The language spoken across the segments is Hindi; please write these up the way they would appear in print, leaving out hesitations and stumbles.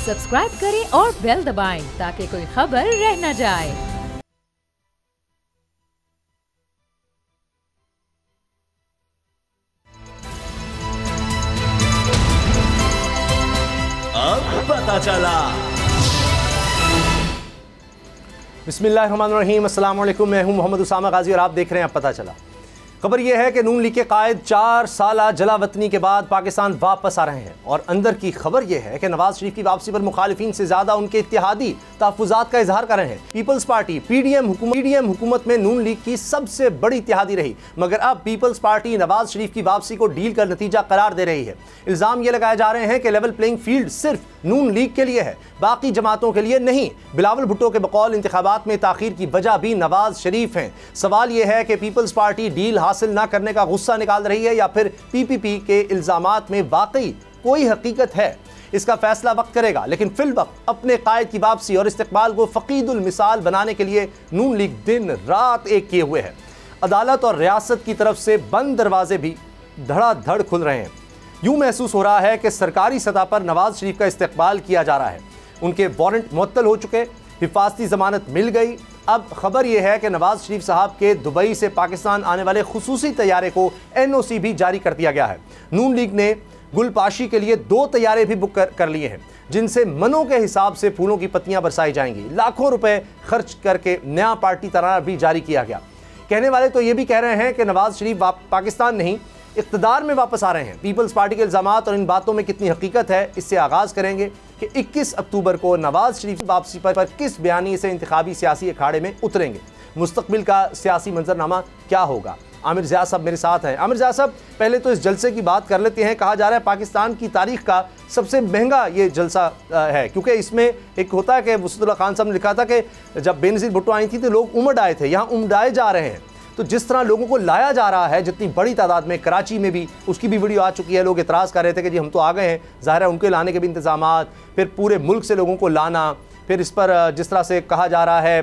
सब्सक्राइब करें और बेल दबाएं ताकि कोई खबर रह न जाए। अब पता चला। बिस्मिल्लाहिर्रहमानिर्रहीम, अस्सलाम वालेकुम। मैं हूं मोहम्मद उसामा गाजी और आप देख रहे हैं अब पता चला। खबर यह है कि नून लीग के कायद 4 साल जलावतनी के बाद पाकिस्तान वापस आ रहे हैं और अंदर की खबर यह है कि नवाज शरीफ की वापसी पर मुखालिफिन से ज्यादा उनके इत्तेहादी तहफ़्फ़ुज़ात का इजहार कर रहे हैं। पीपल्स पार्टी पीडीएम हुकूमत में नून लीग की सबसे बड़ी इत्तेहादी रही, मगर अब पीपल्स पार्टी नवाज शरीफ की वापसी को डील का नतीजा करार दे रही है। इल्ज़ाम ये लगाए जा रहे हैं कि लेवल प्लेइंग फील्ड सिर्फ नून लीग के लिए है, बाकी जमातों के लिए नहीं। बिलावल भुट्टो के बकौल इंतखाबात में ताखीर की वजह भी नवाज शरीफ हैं। सवाल यह है कि पीपल्स पार्टी डील हासिल न करने का गुस्सा निकाल रही है या फिर पीपीपी के इल्जामात में वाकई कोई हकीकत है। इसका फैसला वक्त करेगा, लेकिन फिल वक्त अपने कायद की वापसी और इस्तिकबाल को फकीदुल मिसाल बनाने के लिए नून लीग दिन रात एक किए हुए है। अदालत और रियासत की तरफ से बंद दरवाजे भी धड़ाधड़ खुल रहे हैं। यूं महसूस हो रहा है कि सरकारी सतह पर नवाज शरीफ का इस्तिकबाल किया जा रहा है। उनके वारंट मुअत्तल हो चुके, हिफाजती जमानत मिल गई। अब खबर यह है कि नवाज शरीफ साहब के दुबई से पाकिस्तान आने वाले खुसूसी तैयारे को एनओसी भी जारी कर दिया गया है। नून लीग ने गुलपाशी के लिए 2 तैयारे भी बुक कर लिए हैं, जिनसे मनों के हिसाब से फूलों की पत्तियां बरसाई जाएंगी। लाखों रुपए खर्च करके नया पार्टी तराना भी जारी किया गया। कहने वाले तो ये भी कह रहे हैं कि नवाज शरीफ पाकिस्तान नहीं इक़्तिदार में वापस आ रहे हैं। पीपल्स पार्टी के इल्ज़ामात और इन बातों में कितनी हकीकत है, इससे आगाज़ करेंगे कि 21 अक्टूबर को नवाज शरीफ वापसी पर किस बयानी से इंतखाबी सियासी अखाड़े में उतरेंगे। मुस्तकबिल का सियासी मंजरनामा क्या होगा। आमिर ज़िया साहब मेरे साथ हैं। आमिर ज़िया साहब, पहले तो इस जलसे की बात कर लेते हैं। कहा जा रहा है पाकिस्तान की तारीख का सबसे महंगा ये जलसा है, क्योंकि इसमें एक होता है कि वसीउल्लाह खान साहब ने लिखा था कि जब बेनज़ीर भुट्टो आई थी तो लोग उमड़ आए थे, यहाँ उमड़ाए जा रहे हैं। तो जिस तरह लोगों को लाया जा रहा है जितनी बड़ी तादाद में, कराची में भी उसकी भी वीडियो आ चुकी है। लोग इतराज़ कर रहे थे कि जी हम तो आ गए हैं, ज़ाहिर है उनके लाने के भी इंतज़ामात, फिर पूरे मुल्क से लोगों को लाना, फिर इस पर जिस तरह से कहा जा रहा है,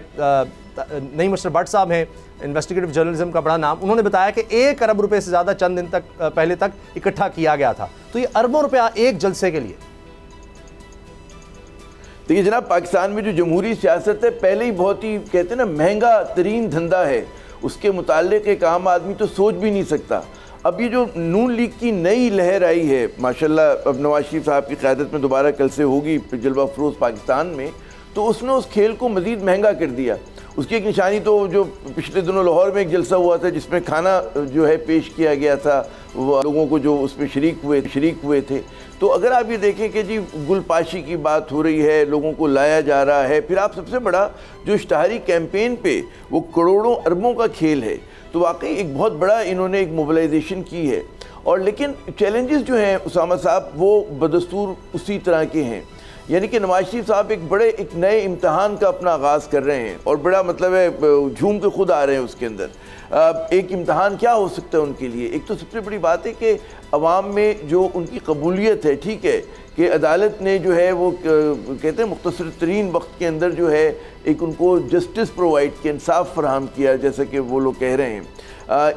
नईम अशरफ भट्ट साहब हैं, इन्वेस्टिगेटिव जर्नलिज्म का बड़ा नाम, उन्होंने बताया कि 1 अरब रुपये से ज़्यादा चंद दिन तक पहले तक इकट्ठा किया गया था। तो ये अरबों रुपया एक जलसे के लिए। देखिए जनाब, पाकिस्तान में जो जमहूरी सियासत है पहले ही बहुत ही कहते हैं ना महंगा तरीन धंधा है। उसके मुताल्लिक़ एक आम आदमी तो सोच भी नहीं सकता। अब ये जो नून लीग की नई लहर आई है माशाल्लाह, अब नवाज शरीफ साहब की क़यादत में दोबारा कल से होगी जलवा फरोज़ पाकिस्तान में, तो उसने उस खेल को मज़ीद महंगा कर दिया। उसकी एक निशानी तो जो पिछले दिनों लाहौर में एक जलसा हुआ था जिसमें खाना जो है पेश किया गया था वो लोगों को जो उसमें शरीक हुए थे। तो अगर आप ये देखें कि जी गुलपाशी की बात हो रही है, लोगों को लाया जा रहा है, फिर आप सबसे बड़ा जो इश्तहारी कैंपेन पे वो करोड़ों अरबों का खेल है, तो वाकई एक बहुत बड़ा इन्होंने एक मोबिलाइजेशन की है। और लेकिन चैलेंजेस जो हैं उसामा साहब वो बदस्तूर उसी तरह के हैं, यानी कि नवाज शरीफ साहब एक नए इम्तहान का अपना आगाज़ कर रहे हैं और बड़ा मतलब है झूम के खुद आ रहे हैं उसके अंदर। एक इम्तहान क्या हो सकता है उनके लिए? एक तो सबसे बड़ी बात है कि अवाम में जो उनकी कबूलियत है, ठीक है कि अदालत ने जो है वो कहते हैं मुख्तसर तरीन वक्त के अंदर जो है एक उनको जस्टिस प्रोवाइड किया, इंसाफ फराहम किया, जैसा कि वो लोग कह रहे हैं।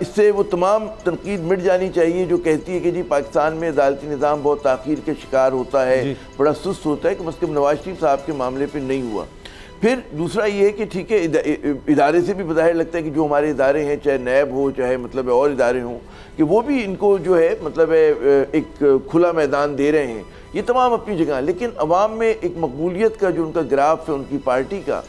इससे वो तमाम तनकीद मिट जानी चाहिए जो कहती है कि जी पाकिस्तान में अदालती निज़ाम बहुत ताख़ीर के शिकार होता है, बड़ा सुस्त होता है, कि मसलब नवाज शरीफ साहब के मामले पर नहीं हुआ। फिर दूसरा ये है कि ठीक है इदारे से भी बज़ाहिर लगता है कि जो हमारे इदारे हैं, चाहे नैब हो चाहे मतलब और इदारे हों, कि वो भी इनको जो है मतलब एक खुला मैदान दे रहे हैं। ये तमाम अपनी जगह, लेकिन अवाम में एक मकबूलियत का जो उनका ग्राफ है उनकी पार्टी का,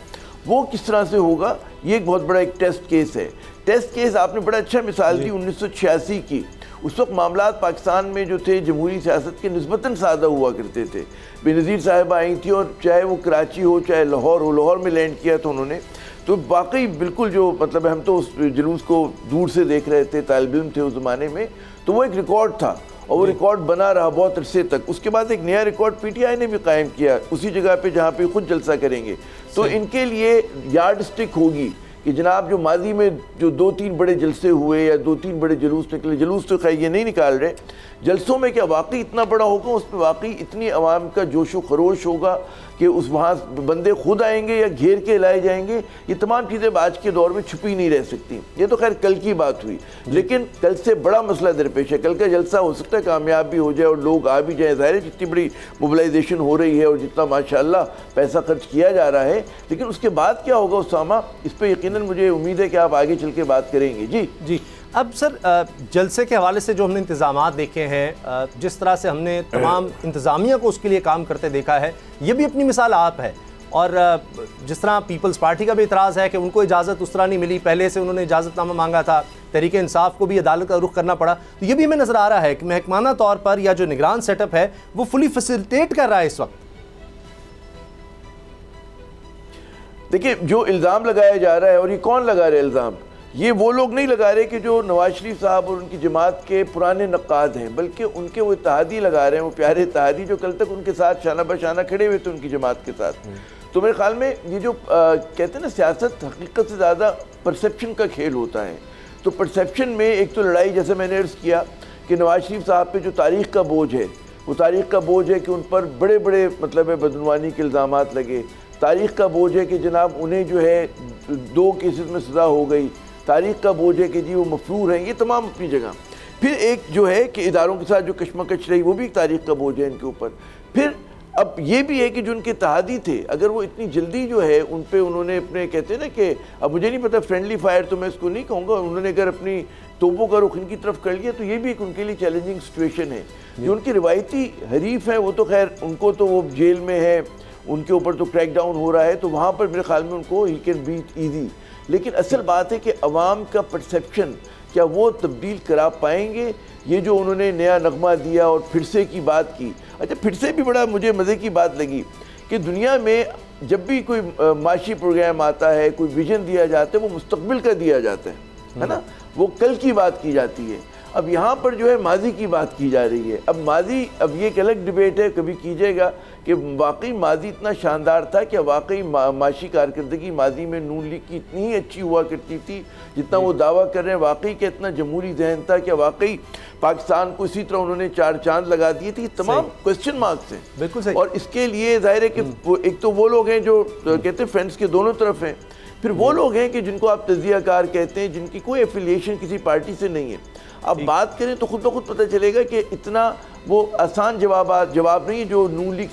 वो किस तरह से होगा, ये एक बहुत बड़ा एक टेस्ट केस है। टेस्ट केस आपने बड़ा अच्छा मिसाल दी 1986 की। उस वक्त मामलात पाकिस्तान में जो थे जमहूरी सियासत के निस्बतन सादा हुआ करते थे। बेनज़ीर साहिबा आई थी और चाहे वो कराची हो चाहे लाहौर हो, लाहौर में लैंड किया था उन्होंने, तो वाकई बिल्कुल जो मतलब हम तो उस जुलूस को दूर से देख रहे थे, तालिब इल्म थे उस ज़माने में, तो वो एक रिकॉर्ड था और वो रिकॉर्ड बना रहा बहुत अरसे तक। उसके बाद एक नया रिकॉर्ड पीटीआई ने भी कायम किया उसी जगह पे जहाँ पे खुद जलसा करेंगे। तो इनके लिए यार्ड स्टिक होगी कि जनाब जो माजी में जो 2-3 बड़े जलसे हुए या 2-3 बड़े जुलूस निकले, जुलूस तो खैर ये नहीं निकाल रहे, जलसों में क्या वाकई इतना बड़ा होगा, उसमें वाकई इतनी आवाम का जोशो खरोश होगा कि उस वहाँ बंदे खुद आएंगे या घेर के लाए जाएंगे। ये तमाम चीज़ें आज के दौर में छुपी नहीं रह सकती। ये तो खैर कल की बात हुई, लेकिन कल से बड़ा मसला दरपेश है। कल का जलसा हो सकता है कामयाब भी हो जाए और लोग आ भी जाए। ज़ाहिर है जितनी बड़ी मोबिलाइजेशन हो रही है और जितना माशाल्लाह पैसा खर्च किया जा रहा है, लेकिन उसके बाद क्या होगा उसामा, इस पर यकीनन मुझे उम्मीद है कि आप आगे चल के बात करेंगे। जी। अब सर जलसे के हवाले से जो हमने इंतज़ामात देखे हैं, जिस तरह से हमने तमाम इंतज़ामिया को उसके लिए काम करते देखा है, ये भी अपनी मिसाल आप है। और जिस तरह पीपल्स पार्टी का भी इतराज़ है कि उनको इजाज़त उस तरह नहीं मिली, पहले से उन्होंने इजाज़तनामा मांगा था, तहरीक इंसाफ को भी अदालत का रुख करना पड़ा। तो ये भी हमें नज़र आ रहा है कि महकमाना तौर पर या जो निगरान सेटअप है वो फुली फैसिलिटेट कर रहा है इस वक्त। देखिए, जो इल्ज़ाम लगाया जा रहा है, और ये कौन लगा रहा है इल्ज़ाम, ये वो लोग नहीं लगा रहे कि जो नवाज शरीफ साहब और उनकी जमात के पुराने नक्काद हैं, बल्कि उनके वो इत्तेहादी लगा रहे हैं, वो प्यारे इत्तेहादी जो कल तक उनके साथ शाना बशाना खड़े हुए थे उनकी जमात के साथ। तो मेरे ख्याल में ये जो कहते हैं ना, सियासत हकीकत से ज़्यादा परसेप्शन का खेल होता है। तो परसेप्शन में एक तो लड़ाई, जैसे मैंने अर्ज़ किया कि नवाज शरीफ साहब पे जो तारीख़ का बोझ है, वो तारीख़ का बोझ है कि उन पर बड़े बड़े मतलब बदनवानी के इल्ज़ामात लगे। तारीख़ का बोझ है कि जनाब उन्हें जो है 2 केसेस में सज़ा हो गई। तारीख़ का बोझ है कि जी वो मफरूर हैं। ये तमाम अपनी जगह। फिर एक जो है कि इदारों के साथ जो कशमकश रही, वो भी एक तारीख़ का बोझ है इनके ऊपर। फिर अब ये भी है कि जो उनके तहादी थे, अगर वो इतनी जल्दी जो है उन पे उन्होंने अपने, कहते हैं ना कि अब मुझे नहीं पता फ्रेंडली फायर तो मैं इसको नहीं कहूँगा, उन्होंने अगर अपनी तोपों का रुख इनकी तरफ कर लिया, तो ये भी एक उनके लिए चैलेंजिंग सिचुएशन है। जो उनकी रिवायती हरीफ हैं वो तो खैर उनको तो वो जेल में है, उनके ऊपर तो क्रैक डाउन हो रहा है, तो वहाँ पर मेरे ख्याल में उनको ही कैन बीट ईजी। लेकिन असल बात है कि अवाम का परसेप्शन क्या वो तब्दील करा पाएंगे। ये जो उन्होंने नया नगमा दिया और फिर से की बात की, अच्छा फिर से भी बड़ा मुझे मज़े की बात लगी कि दुनिया में जब भी कोई माशी प्रोग्राम आता है, कोई विजन दिया जाता है, वो मुस्तकबिल का दिया जाता है ना, वो कल की बात की जाती है। अब यहाँ पर जो है माजी की बात की जा रही है। अब माजी, अब ये एक अलग डिबेट है, कभी कीजिएगा कि वाकई माजी इतना शानदार था कि वाकई माशी कारकर्दगी माजी में नून लीग की इतनी ही अच्छी हुआ करती थी जितना वो दावा कर रहे हैं। वाकई के इतना जमहूरी जहन था कि वाकई पाकिस्तान को इसी तरह उन्होंने 4 चांद लगा दिए थे। तमाम क्वेश्चन मार्क्स हैं, बिल्कुल सही। और इसके लिए जाहिर है कि एक तो वो लोग हैं जो कहते हैं फ्रेंड्स के दोनों तरफ हैं, फिर वो लोग हैं कि जिनको आप तजियाकार कहते हैं, जिनकी कोई एफिलिएशन किसी पार्टी से नहीं है। अब बात करें तो खुद ब खुद पता चलेगा कि इतना वो आसान जवाब नहीं है जो नून लीग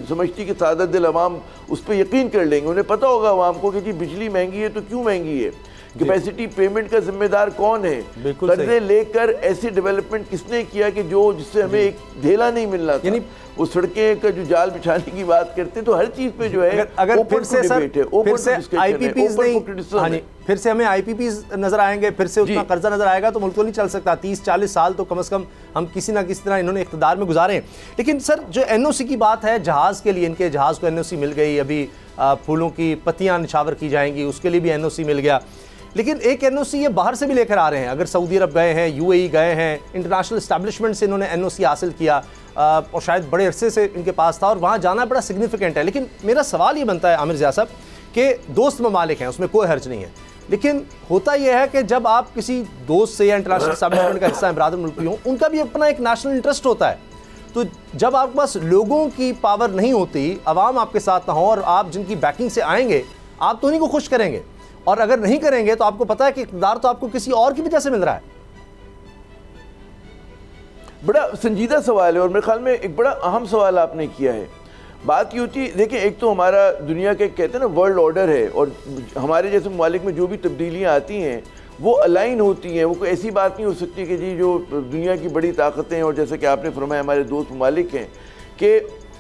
समझती कि सादत दिल अवाम उस पर यकीन कर लेंगे। उन्हें पता होगा अवाम को कि जी बिजली महंगी है तो क्यों महंगी है, कैपेसिटी पेमेंट का जिम्मेदार कौन है, कर्जे लेकर ऐसी डेवलपमेंट किसने किया कि जो जिससे हमें एक ढेला नहीं मिल रहा था। वो सड़कें का जो जाल बिछाने की बात करते हैं, तो हर चीज पे जो है अगर फिर से आईपीपीज नहीं, फिर से हमें आईपीपीज नजर आएंगे, फिर से उतना कर्जा नजर आएगा तो मुल्क तो नहीं चल सकता। 30-40 साल तो कम से कम हम किसी ना किसी तरह इन्होंने इख्तिदार में गुजारे हैं। लेकिन सर जो एनओसी की बात है, जहाज के लिए इनके जहाज को एनओसी मिल गई, अभी फूलों की पत्तियां निछावर की जाएंगी उसके लिए भी एनओसी मिल गया। लेकिन एक एनओसी ये बाहर से भी लेकर आ रहे हैं। अगर सऊदी अरब गए हैं, यूएई गए हैं, इंटरनेशनल एस्टैब्लिशमेंट से इन्होंने एनओसी हासिल किया और शायद बड़े अरसे से इनके पास था और वहाँ जाना बड़ा सिग्निफिकेंट है। लेकिन मेरा सवाल ये बनता है आमिर ज़िया साहब कि दोस्त ममालिक हैं, उसमें कोई हर्ज नहीं है, लेकिन होता यह है कि जब आप किसी दोस्त से या इंटरनेशनल एस्टैब्लिशमेंट का हिस्सा हैं, बरादर मुल्की हों, उनका भी अपना एक नेशनल इंटरेस्ट होता है। तो जब आपके पास लोगों की पावर नहीं होती, अवाम आपके साथ ना हो और आप जिनकी बैकिंग से आएंगे, आप तो उन्हीं को खुश करेंगे, और अगर नहीं करेंगे तो आपको पता है कि इक़्तिदार तो आपको किसी और की वजह से मिल रहा है। बड़ा संजीदा सवाल है और मेरे ख्याल में एक बड़ा अहम सवाल आपने किया है। बात ये होती है, देखिए एक तो हमारा दुनिया के कहते हैं ना वर्ल्ड ऑर्डर है, और हमारे जैसे ममालिक में जो भी तब्दीलियाँ आती हैं वो अलाइन होती हैं। वो कोई ऐसी बात नहीं हो सकती कि जी जो दुनिया की बड़ी ताकतें और जैसे कि आपने फरमाया हमारे दोस्त ममालिक हैं कि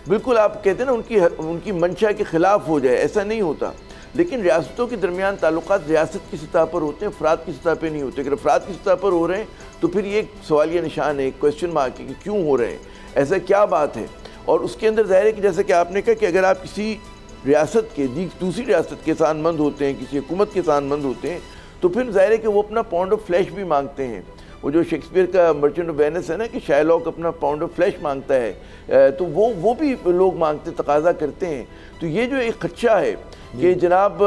बिल्कुल आप कहते हैं ना उनकी मंशा के ख़िलाफ़ हो जाए, ऐसा नहीं होता। लेकिन रियासतों के दरमियान ताल्लुकात रियासत की सतह पर होते हैं, अफराद की सतह पर नहीं होते। अगर अफराद की सतह पर हो रहे हैं तो फिर ये एक सवालिया निशान है, क्वेश्चन मार्क है कि क्यों हो रहे हैं, ऐसा क्या बात है। और उसके अंदर ज़ाहिर है कि जैसे कि आपने कहा कि अगर आप किसी रियासत के दूसरी रियासत के सानमंद होते हैं, किसी हुकूमत के सानमंद होते हैं, तो फिर ज़ाहिर है कि वो अपना पाउंड ऑफ फ्लैश भी मांगते हैं। वो जो शेक्सपियर का मर्चेंट ऑफ वेनिस है ना कि शायलॉक अपना पाउंड ऑफ फ्लैश मांगता है, तो वो भी लोग मांगते, तकाजा करते हैं। तो ये जो एक खदशा है कि जनाब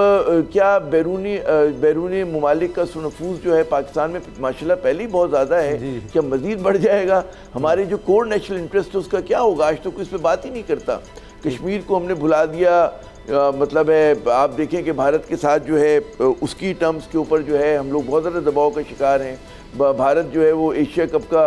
क्या बैरूनी ममालिक का सुनफूज जो है पाकिस्तान में माशाल्लाह पहले ही बहुत ज़्यादा है, क्या मज़ीद बढ़ जाएगा? हमारे जो कोर नेशनल इंटरेस्ट है उसका क्या होगा? आज तो कोई इस पर बात ही नहीं करता। कश्मीर को हमने भुला दिया, मतलब है आप देखें कि भारत के साथ जो है उसकी टर्म्स के ऊपर जो है हम लोग बहुत ज़्यादा दबाव का शिकार हैं। भारत जो है वो एशिया कप का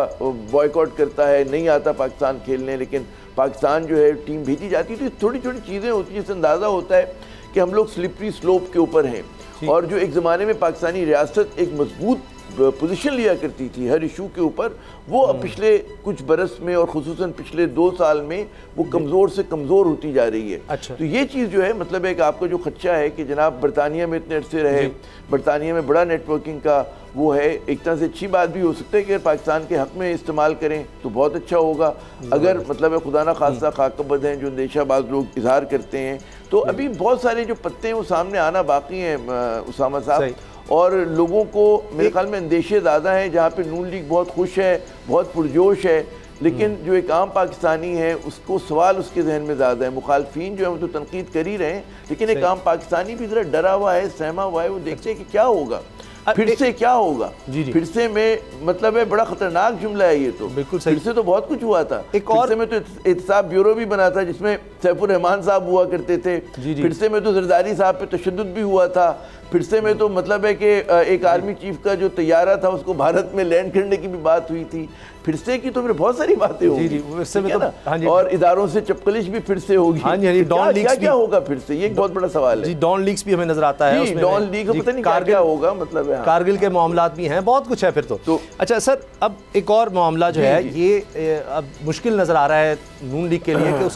बॉयकॉट करता है, नहीं आता पाकिस्तान खेलने, लेकिन पाकिस्तान जो है टीम भेजी जाती है। तो छोटी छोटी चीज़ें होती हैं, जिससे अंदाज़ा होता है कि हम लोग स्लिपरी स्लोप के ऊपर हैं। और जो एक ज़माने में पाकिस्तानी रियासत एक मजबूत पोजीशन लिया करती थी हर इशू के ऊपर, वो अब पिछले कुछ बरस में और खुसूसन पिछले 2 साल में वो कमज़ोर से कमज़ोर होती जा रही है। अच्छा। तो ये चीज़ जो है मतलब है कि आपका जो खदशा है कि जनाब बरतानिया में इतने अरसे रहे, बरतानिया में बड़ा नेटवर्किंग का वो है, एक तरह से अच्छी बात भी हो सकता है कि अगर पाकिस्तान के हक़ में इस्तेमाल करें तो बहुत अच्छा होगा। अगर मतलब है खुदा ना खासा खाकबद हैं जो अंदेशा बाज़ लोग इजहार करते हैं, तो अभी बहुत सारे जो पत्ते हैं वो सामने आना बाकी हैं उसामा साहब। और लोगों को मेरे ख्याल में अंदेशे ज़्यादा हैं। जहाँ पे नून लीग बहुत खुश है, बहुत पुरजोश है, लेकिन जो एक आम पाकिस्तानी है उसको सवाल उसके जहन में ज़्यादा है। मुखालफीन जो है वो तो तनकीद कर ही रहे हैं, लेकिन एक आम पाकिस्तानी भी ज़रा डरा हुआ है, सहमा हुआ है। वो देखते हैं कि क्या होगा, फिर से क्या होगा। फिर से में मतलब है बड़ा खतरनाक जुमला है ये तो। बिल्कुल सही। फिर से तो बहुत कुछ हुआ था। एक और फिर से में तो एहतसाब ब्यूरो भी बना था जिसमें सैफुर रहमान साहब हुआ करते थे। फिर से में तो जरदारी साहब पे तशद्दुद भी हुआ था। फिर से में तो मतलब है कि एक आर्मी चीफ का जो तैयारा था उसको भारत में लैंड करने की भी बात हुई थी। फिर से की तो फिर बहुत सारी बातें होगी, और इदारों से चपकलिश भी फिर से होगी। क्या होगा फिर से, ये एक बहुत बड़ा सवाल है। डॉन लीग्स भी हमें नजर आता है, डॉन लीग पता नहीं क्या होगा, मतलब कारगिल के मामलात भी हैं, बहुत कुछ है फिर तो। अच्छा सर, अब एक और मामला जो है ये अब मुश्किल नजर आ रहा है नून लीग के लिए कि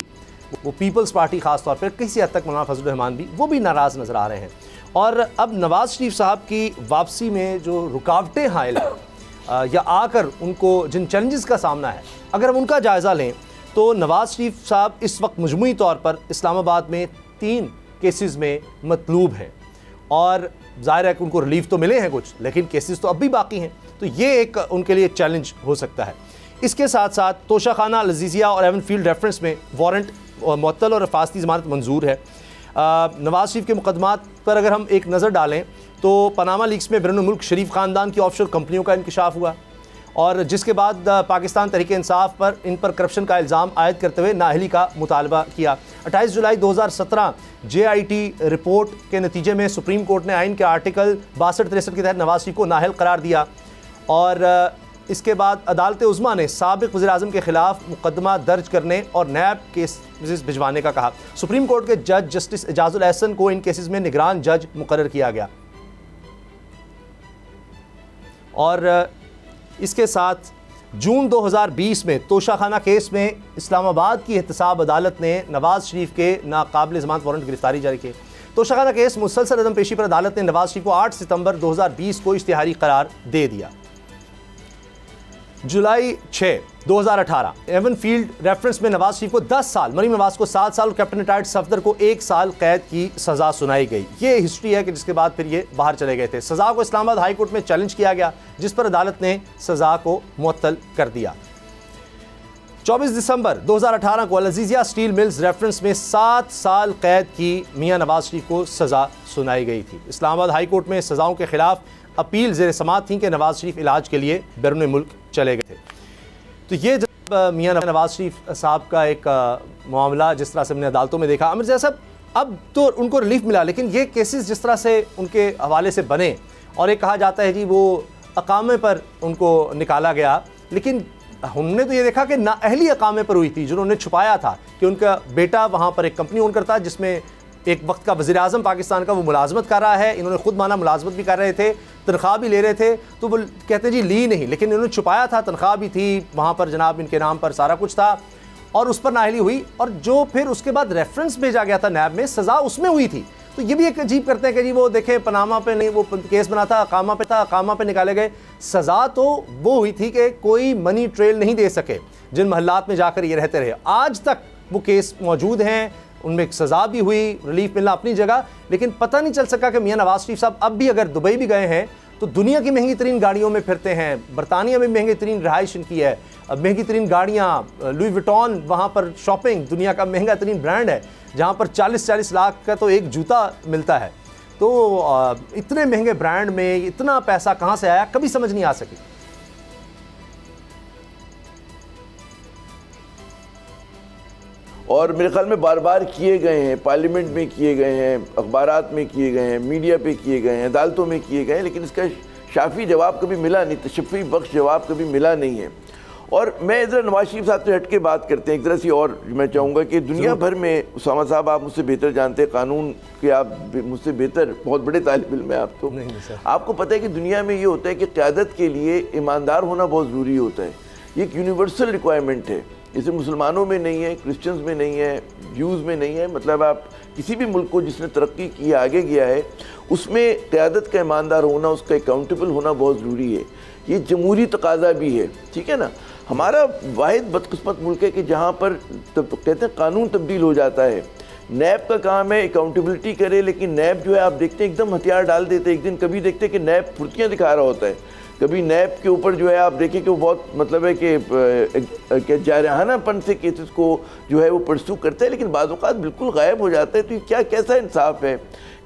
वो पीपल्स पार्टी खास तौर पर किसी हद तक मौलाना फजलुर रहमान भी वो भी नाराज नजर आ रहे हैं। और अब नवाज शरीफ साहब की वापसी में जो रुकावटें हायल हैं या आकर उनको जिन चैलेंजेस का सामना है, अगर हम उनका जायज़ा लें तो नवाज शरीफ साहब इस वक्त मजमूई तौर पर इस्लामाबाद में 3 केसेस में मतलूब हैं, और ज़ाहिर है कि उनको रिलीफ तो मिले हैं कुछ, लेकिन केसेस तो अब भी बाकी हैं। तो ये एक उनके लिए चैलेंज हो सकता है। इसके साथ साथ तोशाखाना, लजीजिया और एवन फील्ड रेफरेंस में वारंट मुअत्तल और हिफाजती ज़मानत मंजूर है। नवाज शरीफ के मुकदमात पर अगर हम एक नज़र डालें तो पनामा लीक्स में बैरून मुल्क शरीफ ख़ानदान की ऑफशोर कंपनियों का इंकशाफ हुआ, और जिसके बाद पाकिस्तान तहरीक इंसाफ पर इन पर करप्शन का इल्ज़ाम आयद करते हुए नाअहली का मुतालबा किया। 28 जुलाई 2017 JIT रिपोर्ट के नतीजे में सुप्रीम कोर्ट ने आइन के आर्टिकल 62-63 के तहत नवाज शरीफ को नाअहल करार दिया, और इसके बाद अदालत उज़्मा ने साबिक़ वज़ीर-ए-आज़म के ख़िलाफ़ मुकदमा दर्ज करने और नैब केसेस भिजवाने का कहा। सुप्रीम कोर्ट के जज जस्टिस एजाजुल एहसन को इन केसेस में निगरान जज मुकर्रर किया गया। और इसके साथ जून 2020 में तोशाखाना केस में इस्लामाबाद की एहतसाब अदालत ने नवाज शरीफ के नाकाबिल ज़मानत वारंट गिरफ्तारी जारी की। तोशाखाना केस मुसलसल अदम पेशी पर अदालत ने नवाज शरीफ को 8 सितंबर 2020 को इश्तिहारी करार दे दिया। जुलाई 6, 2018 एवन फील्ड रेफरेंस में नवाज शरीफ को 10 साल, मरीम नवाज को 7 साल और कैप्टन रिटायर्ड सफदर को 1 साल कैद की सज़ा सुनाई गई। ये हिस्ट्री है कि जिसके बाद फिर ये बाहर चले गए थे। सज़ा को इस्लामाबाद हाई कोर्ट में चैलेंज किया गया, जिस पर अदालत ने सज़ा को मुअत्तल कर दिया। 24 दिसंबर 2018 को लजीजिया स्टील मिल्स रेफरेंस में 7 साल कैद की मियां नवाज शरीफ को सज़ा सुनाई गई थी। इस्लामाबाद हाई कोर्ट में सज़ाओं के खिलाफ अपील ज़ेर समाअत थी कि नवाज शरीफ इलाज के लिए बैरून मुल्क चले गए थे। तो ये जब मियां नवाज शरीफ साहब का एक मामला जिस तरह से हमने अदालतों में देखा, अमीर ज़ैद साहब अब तो उनको रिलीफ मिला, लेकिन ये केसेस जिस तरह से उनके हवाले से बने और एक कहा जाता है जी वो अकामे पर उनको निकाला गया, लेकिन हमने तो ये देखा कि नाअहली अकामे पर हुई थी, जिन्होंने छुपाया था कि उनका बेटा वहाँ पर एक कंपनी ओन करता है जिसमें एक वक्त का वज़ीर-ए-आज़म पाकिस्तान का वो मुलाजमत कर रहा है। इन्होंने खुद माना मुलाजमत भी कर रहे थे, तनख्वाह भी ले रहे थे, तो वो कहते हैं जी ली नहीं, लेकिन इन्होंने छुपाया था, तनख्वाह भी थी वहाँ पर, जनाब इनके नाम पर सारा कुछ था, और उस पर नाअहली हुई। और जो फिर उसके बाद रेफरेंस भेजा गया था नैब में, सज़ा उसमें हुई थी। तो ये भी एक अजीब करते हैं कि जी वो देखें पनामा पे नहीं, वो केस बना था, अकामा पे था, अकामा पे निकाले गए। सज़ा तो वो हुई थी कि कोई मनी ट्रेल नहीं दे सके जिन महल्लात में जाकर ये रहते रहे। आज तक वो केस मौजूद हैं, उनमें एक सज़ा भी हुई, रिलीफ मिलना अपनी जगह, लेकिन पता नहीं चल सका कि मियां नवाज शरीफ साहब अब भी अगर दुबई भी गए हैं तो दुनिया की महंगी तरीन गाड़ियों में फिरते हैं, बरतानिया में महंगी तरीन रहाइश इनकी है, महंगी तरीन गाड़ियाँ, लुई विटॉन वहाँ पर शॉपिंग, दुनिया का महंगा तरीन ब्रांड है जहाँ पर 40-40 लाख का तो एक जूता मिलता है। तो इतने महंगे ब्रांड में इतना पैसा कहाँ से आया, कभी समझ नहीं आ सकी। और मेरे ख्याल में बार बार किए गए हैं, पार्लियामेंट में किए गए हैं, अखबारात में किए गए हैं, मीडिया पे किए गए हैं, अदालतों में किए गए हैं, लेकिन इसका शाफी जवाब कभी मिला नहीं, तशफ़ी बख्श जवाब कभी मिला नहीं है। और मैं ज़रा नवाज शरीफ साहब से हट के बात करते हैं एक तरह से, और मैं चाहूँगा कि दुनिया भर में उसामा साहब आप मुझसे बेहतर जानते हैं, कानून के आप मुझसे बेहतर, बहुत बड़े तालिब इल्म है आप तो। आपको पता है कि दुनिया में ये होता है कि क़यादत के लिए ईमानदार होना बहुत ज़रूरी होता है। ये एक यूनिवर्सल रिक्वायरमेंट है, इसे मुसलमानों में नहीं है, क्रिश्चियंस में नहीं है, ज्यूज़ में नहीं है। मतलब आप किसी भी मुल्क को जिसने तरक्की की आगे गया है उसमें क़यादत का ईमानदार होना, उसका अकाउंटेबल होना बहुत ज़रूरी है। ये जमहूरी तकाजा भी है, ठीक है ना। हमारा वाहिद बदकिस्मत मुल्क है कि जहाँ पर कहते हैं कानून तब्दील हो जाता है। नैब का काम है अकाउंटेबिलिटी करे, लेकिन नैब जो है आप देखते हैं एकदम हथियार डाल देते हैं। एक दिन कभी देखते हैं कि नैब फुर्तियाँ दिखा रहा होता है, कभी नैब के ऊपर जो है आप देखें कि वो बहुत मतलब है कि जारहानापन से केसेस को जो है वो परसू करता है, लेकिन बाज़ औक़ात बिल्कुल गायब हो जाता है। तो ये क्या कैसा इंसाफ है,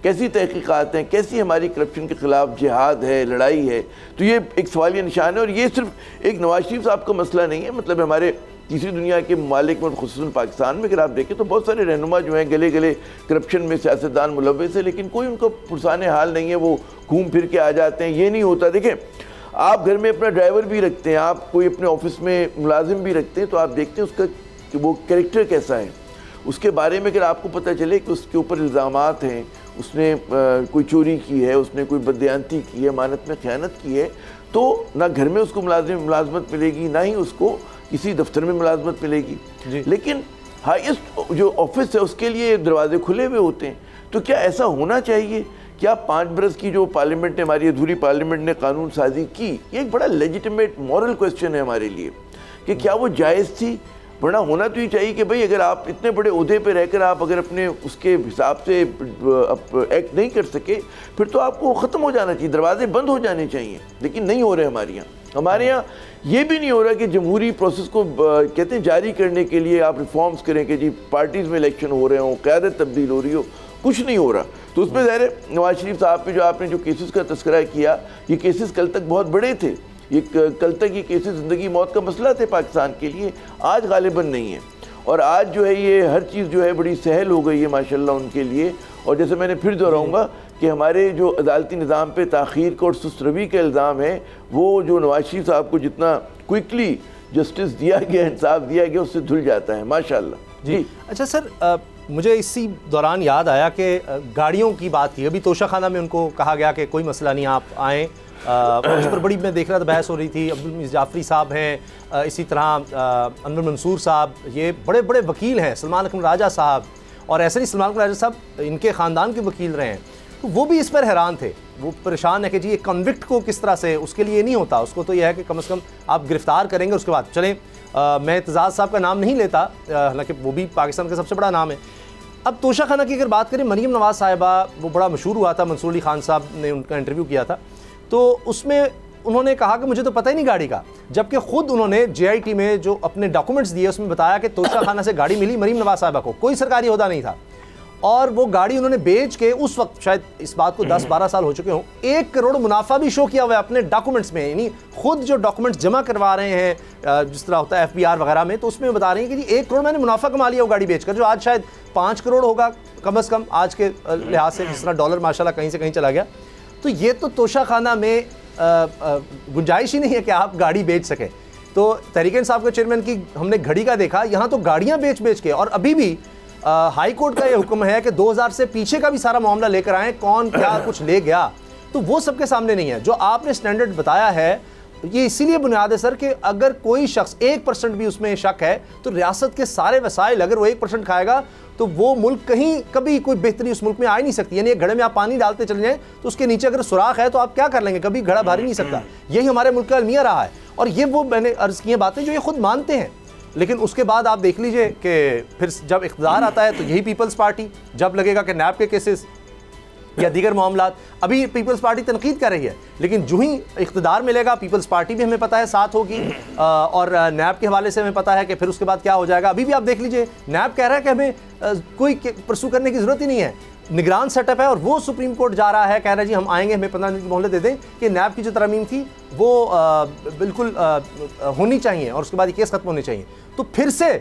कैसी तहक़ीक़ात हैं, कैसी हमारी करप्शन के ख़िलाफ़ जिहाद है, लड़ाई है। तो ये एक सवालिया निशान है। और ये सिर्फ एक नवाज शरीफ साहब का मसला नहीं है, मतलब हमारे तीसरी दुनिया के ममालिक में, ख़ुसूसन पाकिस्तान में अगर आप देखें तो बहुत सारे रहनुमा जो हैं गले गले करप्शन में सियासतदान मुलव्वस है, लेकिन कोई उनको पुरसाने हाल नहीं है, वो घूम फिर के आ जाते हैं। ये नहीं होता। देखें, आप घर में अपना ड्राइवर भी रखते हैं, आप कोई अपने ऑफिस में मुलाजिम भी रखते हैं, तो आप देखते हैं उसका कि वो कैरेक्टर कैसा है, उसके बारे में अगर आपको पता चले कि उसके ऊपर इल्ज़ामात हैं, उसने कोई चोरी की है, उसने कोई बददियानती की है, अमानत में ख़यानत की है, तो ना घर में उसको मुलाजमत मिलेगी, ना ही उसको किसी दफ्तर में मुलाजमत मिलेगी। लेकिन हाईएस्ट जो ऑफिस है उसके लिए दरवाजे खुले हुए होते हैं। तो क्या ऐसा होना चाहिए? क्या 5 बरस की जो पार्लियामेंट ने, हमारी अधूरी पार्लियामेंट ने कानून साजी की, ये एक बड़ा लेजिटिमेट मॉरल क्वेश्चन है हमारे लिए कि क्या वो जायज़ थी? वरना होना तो ये चाहिए कि भाई अगर आप इतने बड़े ओहदे पे रहकर आप अगर अपने उसके हिसाब से एक्ट नहीं कर सके, फिर तो आपको ख़त्म हो जाना चाहिए, दरवाजे बंद हो जाने चाहिए। लेकिन नहीं हो रहे हमारे यहाँ ये भी नहीं हो रहा कि जमहूरी प्रोसेस को कहते हैं जारी करने के लिए आप रिफॉर्म्स करें कि जी पार्टीज़ में इलेक्शन हो रहे हों, क़यादत तब्दील हो रही हो, कुछ नहीं हो रहा। तो उसमें ज़ाहिर नवाज शरीफ साहब पे जो आपने जो केसेस का तस्करा किया, ये केसेस कल तक बहुत बड़े थे, ये कल तक ये केसेस ज़िंदगी मौत का मसला थे पाकिस्तान के लिए, आज गालिबन नहीं है। और आज जो है ये हर चीज़ जो है बड़ी सहल हो गई है माशाल्लाह उनके लिए। और जैसे मैंने फिर दोहराऊँगा कि हमारे जो अदालती निज़ाम पे ताख़ीर का और सुस्त रवी का इल्ज़ाम है, वो जो नवाज शरीफ साहब को जितना क्विकली जस्टिस दिया गया, इंसाफ दिया गया, उससे धुल जाता है माशाल्लाह। जी अच्छा सर, मुझे इसी दौरान याद आया कि गाड़ियों की बात की, अभी तोशाखाना में उनको कहा गया कि कोई मसला नहीं, आप आएँ। उस पर बड़ी मैं देख रहा था बहस हो रही थी। अब्दुल मुईज़ जाफ़री साहब हैं, इसी तरह अनवर मंसूर साहब, ये बड़े बड़े वकील हैं, सलमान अकमल राजा साहब, और ऐसे नहीं सलमान अकमल राजा साहब इनके ख़ानदान के वकील रहे हैं। तो वो भी इस पर हैरान थे, वो परेशान है कि जी एक कन्विक्ट को किस तरह से, उसके लिए नहीं होता, उसको तो यह है कि कम से कम आप गिरफ़्तार करेंगे उसके बाद चलें। मैं एतजाज़ साहब का नाम नहीं लेता, हालांकि वो भी पाकिस्तान का सबसे बड़ा नाम है। अब तोशाखाना की अगर बात करें, मरीम नवाज़ साहिबा, वो बड़ा मशहूर हुआ था, मंसूर अली खान साहब ने उनका इंटरव्यू किया था, तो उसमें उन्होंने कहा कि मुझे तो पता ही नहीं गाड़ी का, जबकि ख़ुद उन्होंने JIT में जो अपने डॉक्यूमेंट्स दिए उसमें बताया कि तोशाखाना से गाड़ी मिली मरीम नवाज़ साहिबा को, कोई सरकारी ओहदा नहीं था, और वो गाड़ी उन्होंने बेच के उस वक्त, शायद इस बात को 10-12 साल हो चुके हों, 1 करोड़ मुनाफा भी शो किया हुआ है अपने डॉक्यूमेंट्स में। यानी खुद जो डॉक्यूमेंट्स जमा करवा रहे हैं जिस तरह होता है FBR वगैरह में, तो उसमें बता रहे हैं कि जी 1 करोड़ मैंने मुनाफा कमा लिया वो गाड़ी बेचकर, जो आज शायद 5 करोड़ होगा कम अज़ कम आज के लिहाज से, जिस तरह डॉलर माशाल्लाह कहीं से कहीं चला गया। तो ये तो तोशाखाना में गुंजाइश ही नहीं है कि आप गाड़ी बेच सकें। तो तहरीक इंसाफ के चेयरमैन की हमने घड़ी का देखा, यहाँ तो गाड़ियाँ बेच बेच के, और अभी भी हाई कोर्ट का ये हुक्म है कि 2000 से पीछे का भी सारा मामला लेकर आएँ, कौन क्या कुछ ले गया, तो वो सबके सामने नहीं है। जो आपने स्टैंडर्ड बताया है ये इसीलिए बुनियाद है सर कि अगर कोई शख्स 1% भी उसमें शक है तो रियासत के सारे वसाइल अगर वो 1% खाएगा तो वो मुल्क कहीं कभी कोई बेहतरी उस मुल्क में आ ही नहीं सकती। यानी एक घड़े में आप पानी डालते चले जाएं तो उसके नीचे अगर सुराख है तो आप क्या कर लेंगे, कभी घड़ा भर ही नहीं सकता। यही हमारे मुल्क का अलमिया रहा है, और ये वो मैंने अर्ज़ की हैं बातें जो ये खुद मानते हैं। लेकिन उसके बाद आप देख लीजिए कि फिर जब इक़्तिदार आता है तो यही पीपल्स पार्टी, जब लगेगा कि नैब के केसेस या दीगर मामलात। अभी पीपल्स पार्टी तनकीद कर रही है, लेकिन जो ही इख्तिदार मिलेगा पीपल्स पार्टी भी हमें पता है साथ होगी, और नैब के हवाले से हमें पता है कि फिर उसके बाद क्या हो जाएगा। अभी भी आप देख लीजिए, नैब कह रहा है कि हमें कोई परसू करने की ज़रूरत ही नहीं है, निगरान सेटअप है, और वो सुप्रीम कोर्ट जा रहा है, कह रहा है जी हम आएंगे, हमें 15 दिन की मोहलत दे दें कि नैब की जो तरमीम थी वो बिल्कुल होनी चाहिए और उसके बाद ये केस खत्म होने चाहिए। तो फिर से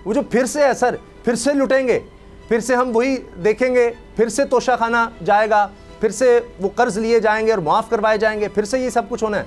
वो जो फिर से है सर, फिर से लुटेंगे, फिर से हम वही देखेंगे, फिर से तोशाखाना जाएगा, फिर से वो कर्ज लिए जाएंगे और माफ़ करवाए जाएंगे, फिर से ये सब कुछ होना है।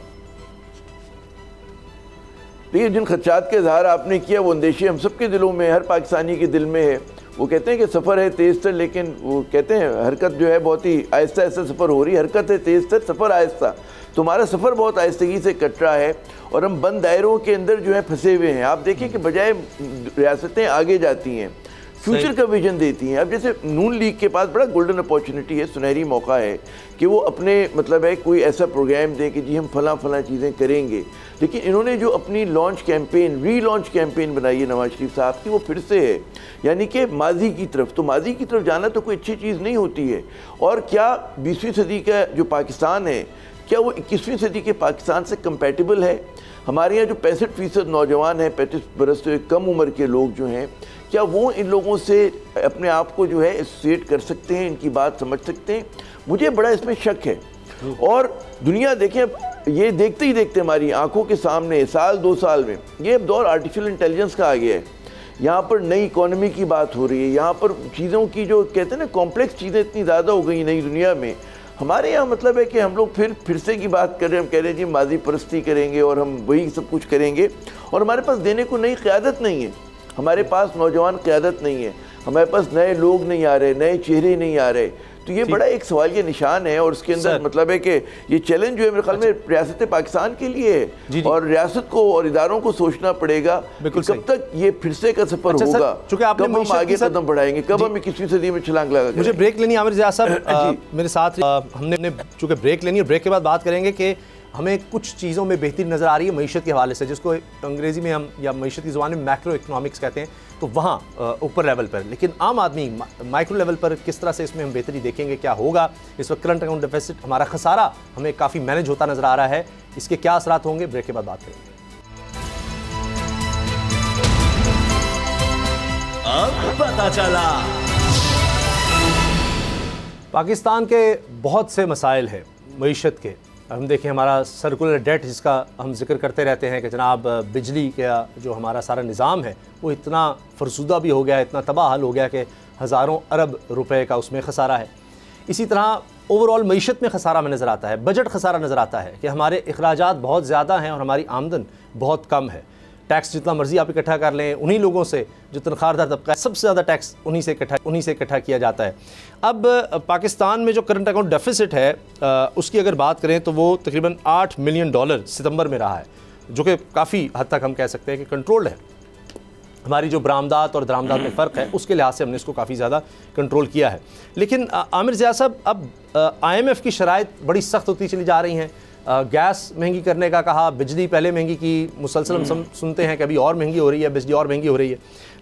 देखिए, जिन खदशात के इजहार आपने किया वो अंदेशे हम सबके दिलों में, हर पाकिस्तानी के दिल में है। वो कहते हैं कि सफ़र है तेज़ तर, लेकिन वो कहते हैं हरकत जो है बहुत ही आहिस्ता आहिस्ता सफ़र हो रही है। हरकत है तेज़ तर, सफ़र आहिस्ता। तुम्हारा सफ़र बहुत आहिस्तगी से कट रहा है और हम बंद दायरों के अंदर जो है फंसे हुए हैं। आप देखिए कि बजाय रियासतें आगे जाती हैं, फ्यूचर का विजन देती हैं। अब जैसे नून लीग के पास बड़ा गोल्डन अपॉर्चुनिटी है, सुनहरी मौका है कि वो अपने मतलब है कोई ऐसा प्रोग्राम दें कि जी हम फलां चीज़ें करेंगे। लेकिन इन्होंने जो अपनी लॉन्च कैंपेन, रीलॉन्च कैंपेन बनाई है नवाज शरीफ साहब की, वो फिर से है, यानी कि माजी की तरफ। तो माजी की तरफ जाना तो कोई अच्छी चीज़ नहीं होती है। और क्या 20वीं सदी का जो पाकिस्तान है, क्या वो 21वीं सदी के पाकिस्तान से कंपैटिबल है? हमारे यहाँ जो 65% नौजवान हैं, 35 बरस से कम उम्र के लोग जो हैं, क्या वो इन लोगों से अपने आप को जो है एसोसिएट कर सकते हैं, इनकी बात समझ सकते हैं? मुझे बड़ा इसमें शक है। और दुनिया देखें, ये देखते ही देखते हमारी आंखों के सामने साल 2 साल में ये अब दौर आर्टिफिशियल इंटेलिजेंस का आ गया है। यहाँ पर नई इकोनॉमी की बात हो रही है, यहाँ पर चीज़ों की जो कहते हैं ना कॉम्प्लेक्स चीज़ें इतनी ज़्यादा हो गई नई दुनिया में। हमारे यहाँ मतलब है कि हम लोग फिर से की बात कर रहे हैं, हम कह रहे हैं जी माजी परस्ती करेंगे और हम वही सब कुछ करेंगे, और हमारे पास देने को नई क़यादत नहीं है, हमारे पास नौजवान क़यादत नहीं है, हमारे पास नए लोग नहीं आ रहे, नए चेहरे नहीं आ रहे। तो ये बड़ा एक सवाल ये निशान है, और उसके अंदर मतलब है कि ये चैलेंज जो है मेरे ख्याल में रियासत पाकिस्तान के लिए है, और रियासत को और इदारों को सोचना पड़ेगा कब तक ये फिर से का सफर होगा, कब हम आगे कदम बढ़ाएंगे, कब हम 21वीं सदी में छलांग लगा। मुझे ब्रेक लेनी है आमिर ज़िया साहब, मेरे साथ हमने चूँकि ब्रेक लेनी है, ब्रेक के बाद बात करेंगे कि हमें कुछ चीज़ों में बेहतरी नज़र आ रही है मईशत के हवाले से, जिसको अंग्रेज़ी में हम या मईशत की ज़ुबान में मैक्रो इकनॉमिक्स कहते हैं, तो वहाँ ऊपर लेवल पर। लेकिन आम आदमी माइक्रो लेवल पर किस तरह से इसमें हम बेहतरी देखेंगे, क्या होगा? इस वक्त करंट अकाउंट डेफिसिट, हमारा खसारा हमें काफ़ी मैनेज होता नज़र आ रहा है, इसके क्या असरात होंगे? ब्रेक के बाद बात करेंगे। अब पता चला। पाकिस्तान के बहुत से मसाइल हैं मईशत के। हम देखें हमारा सर्कुलर डेट जिसका हम जिक्र करते रहते हैं कि जनाब बिजली का जो हमारा सारा निज़ाम है वो इतना फरसुदा भी हो गया, इतना तबाह हाल हो गया कि हज़ारों अरब रुपए का उसमें खसारा है। इसी तरह ओवरऑल मईशत में खसारा में नज़र आता है, बजट खसारा नज़र आता है कि हमारे अखराजात बहुत ज़्यादा हैं और हमारी आमदन बहुत कम है। टैक्स जितना मर्जी आप इकट्ठा कर लें, उन्हीं लोगों से जो तनख्वाहदार तबका है सबसे ज़्यादा टैक्स उन्हीं से इकट्ठा किया जाता है। अब पाकिस्तान में जो करंट अकाउंट डेफिसिट है उसकी अगर बात करें तो वो तकरीबन $8 मिलियन सितंबर में रहा है, जो कि काफ़ी हद तक हम कह सकते हैं कि कंट्रोल्ड है। हमारी जो बरामदात और दरामदात में फ़र्क है उसके लिहाज से हमने इसको काफ़ी ज़्यादा कंट्रोल किया है। लेकिन आमिर ज़िया साहब, अब IMF की शराइत बड़ी सख्त होती चली जा रही हैं। गैस महंगी करने का कहा, बिजली पहले महंगी की, मुसलसल हम सुनते हैं कि अभी और महंगी हो रही है, बिजली और महंगी हो रही है,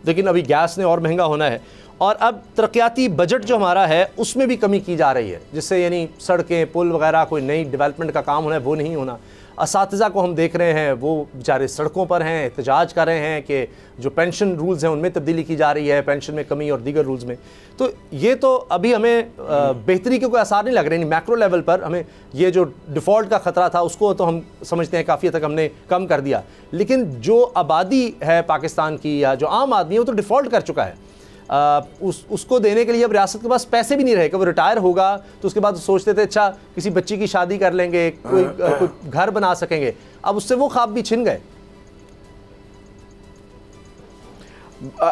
लेकिन अभी गैस ने और महंगा होना है। और अब तरक्याती बजट जो हमारा है उसमें भी कमी की जा रही है, जिससे यानी सड़कें, पुल वगैरह, कोई नई डेवलपमेंट का काम होना है वो नहीं होना। असातिज़ा को हम देख रहे हैं वो बेचारे सड़कों पर हैं, एहतजाज कर रहे हैं कि जो पेंशन रूल्स हैं उनमें तब्दीली की जा रही है, पेंशन में कमी और दीगर रूल्स में। तो ये तो अभी हमें बेहतरी के कोई आसार नहीं लग रहे। मैक्रो लेवल पर हमें ये जो डिफ़ॉल्ट का ख़तरा था उसको तो हम समझते हैं काफ़ी हद तक हमने कम कर दिया, लेकिन जो आबादी है पाकिस्तान की या जो आम आदमी है वो तो डिफ़ॉल्ट कर चुका है। उसको देने के लिए अब रियासत के पास पैसे भी नहीं रहे कि वो रिटायर होगा तो उसके बाद सोचते थे अच्छा किसी बच्ची की शादी कर लेंगे, कोई घर बना सकेंगे, अब उससे वो ख्वाब भी छिन गए।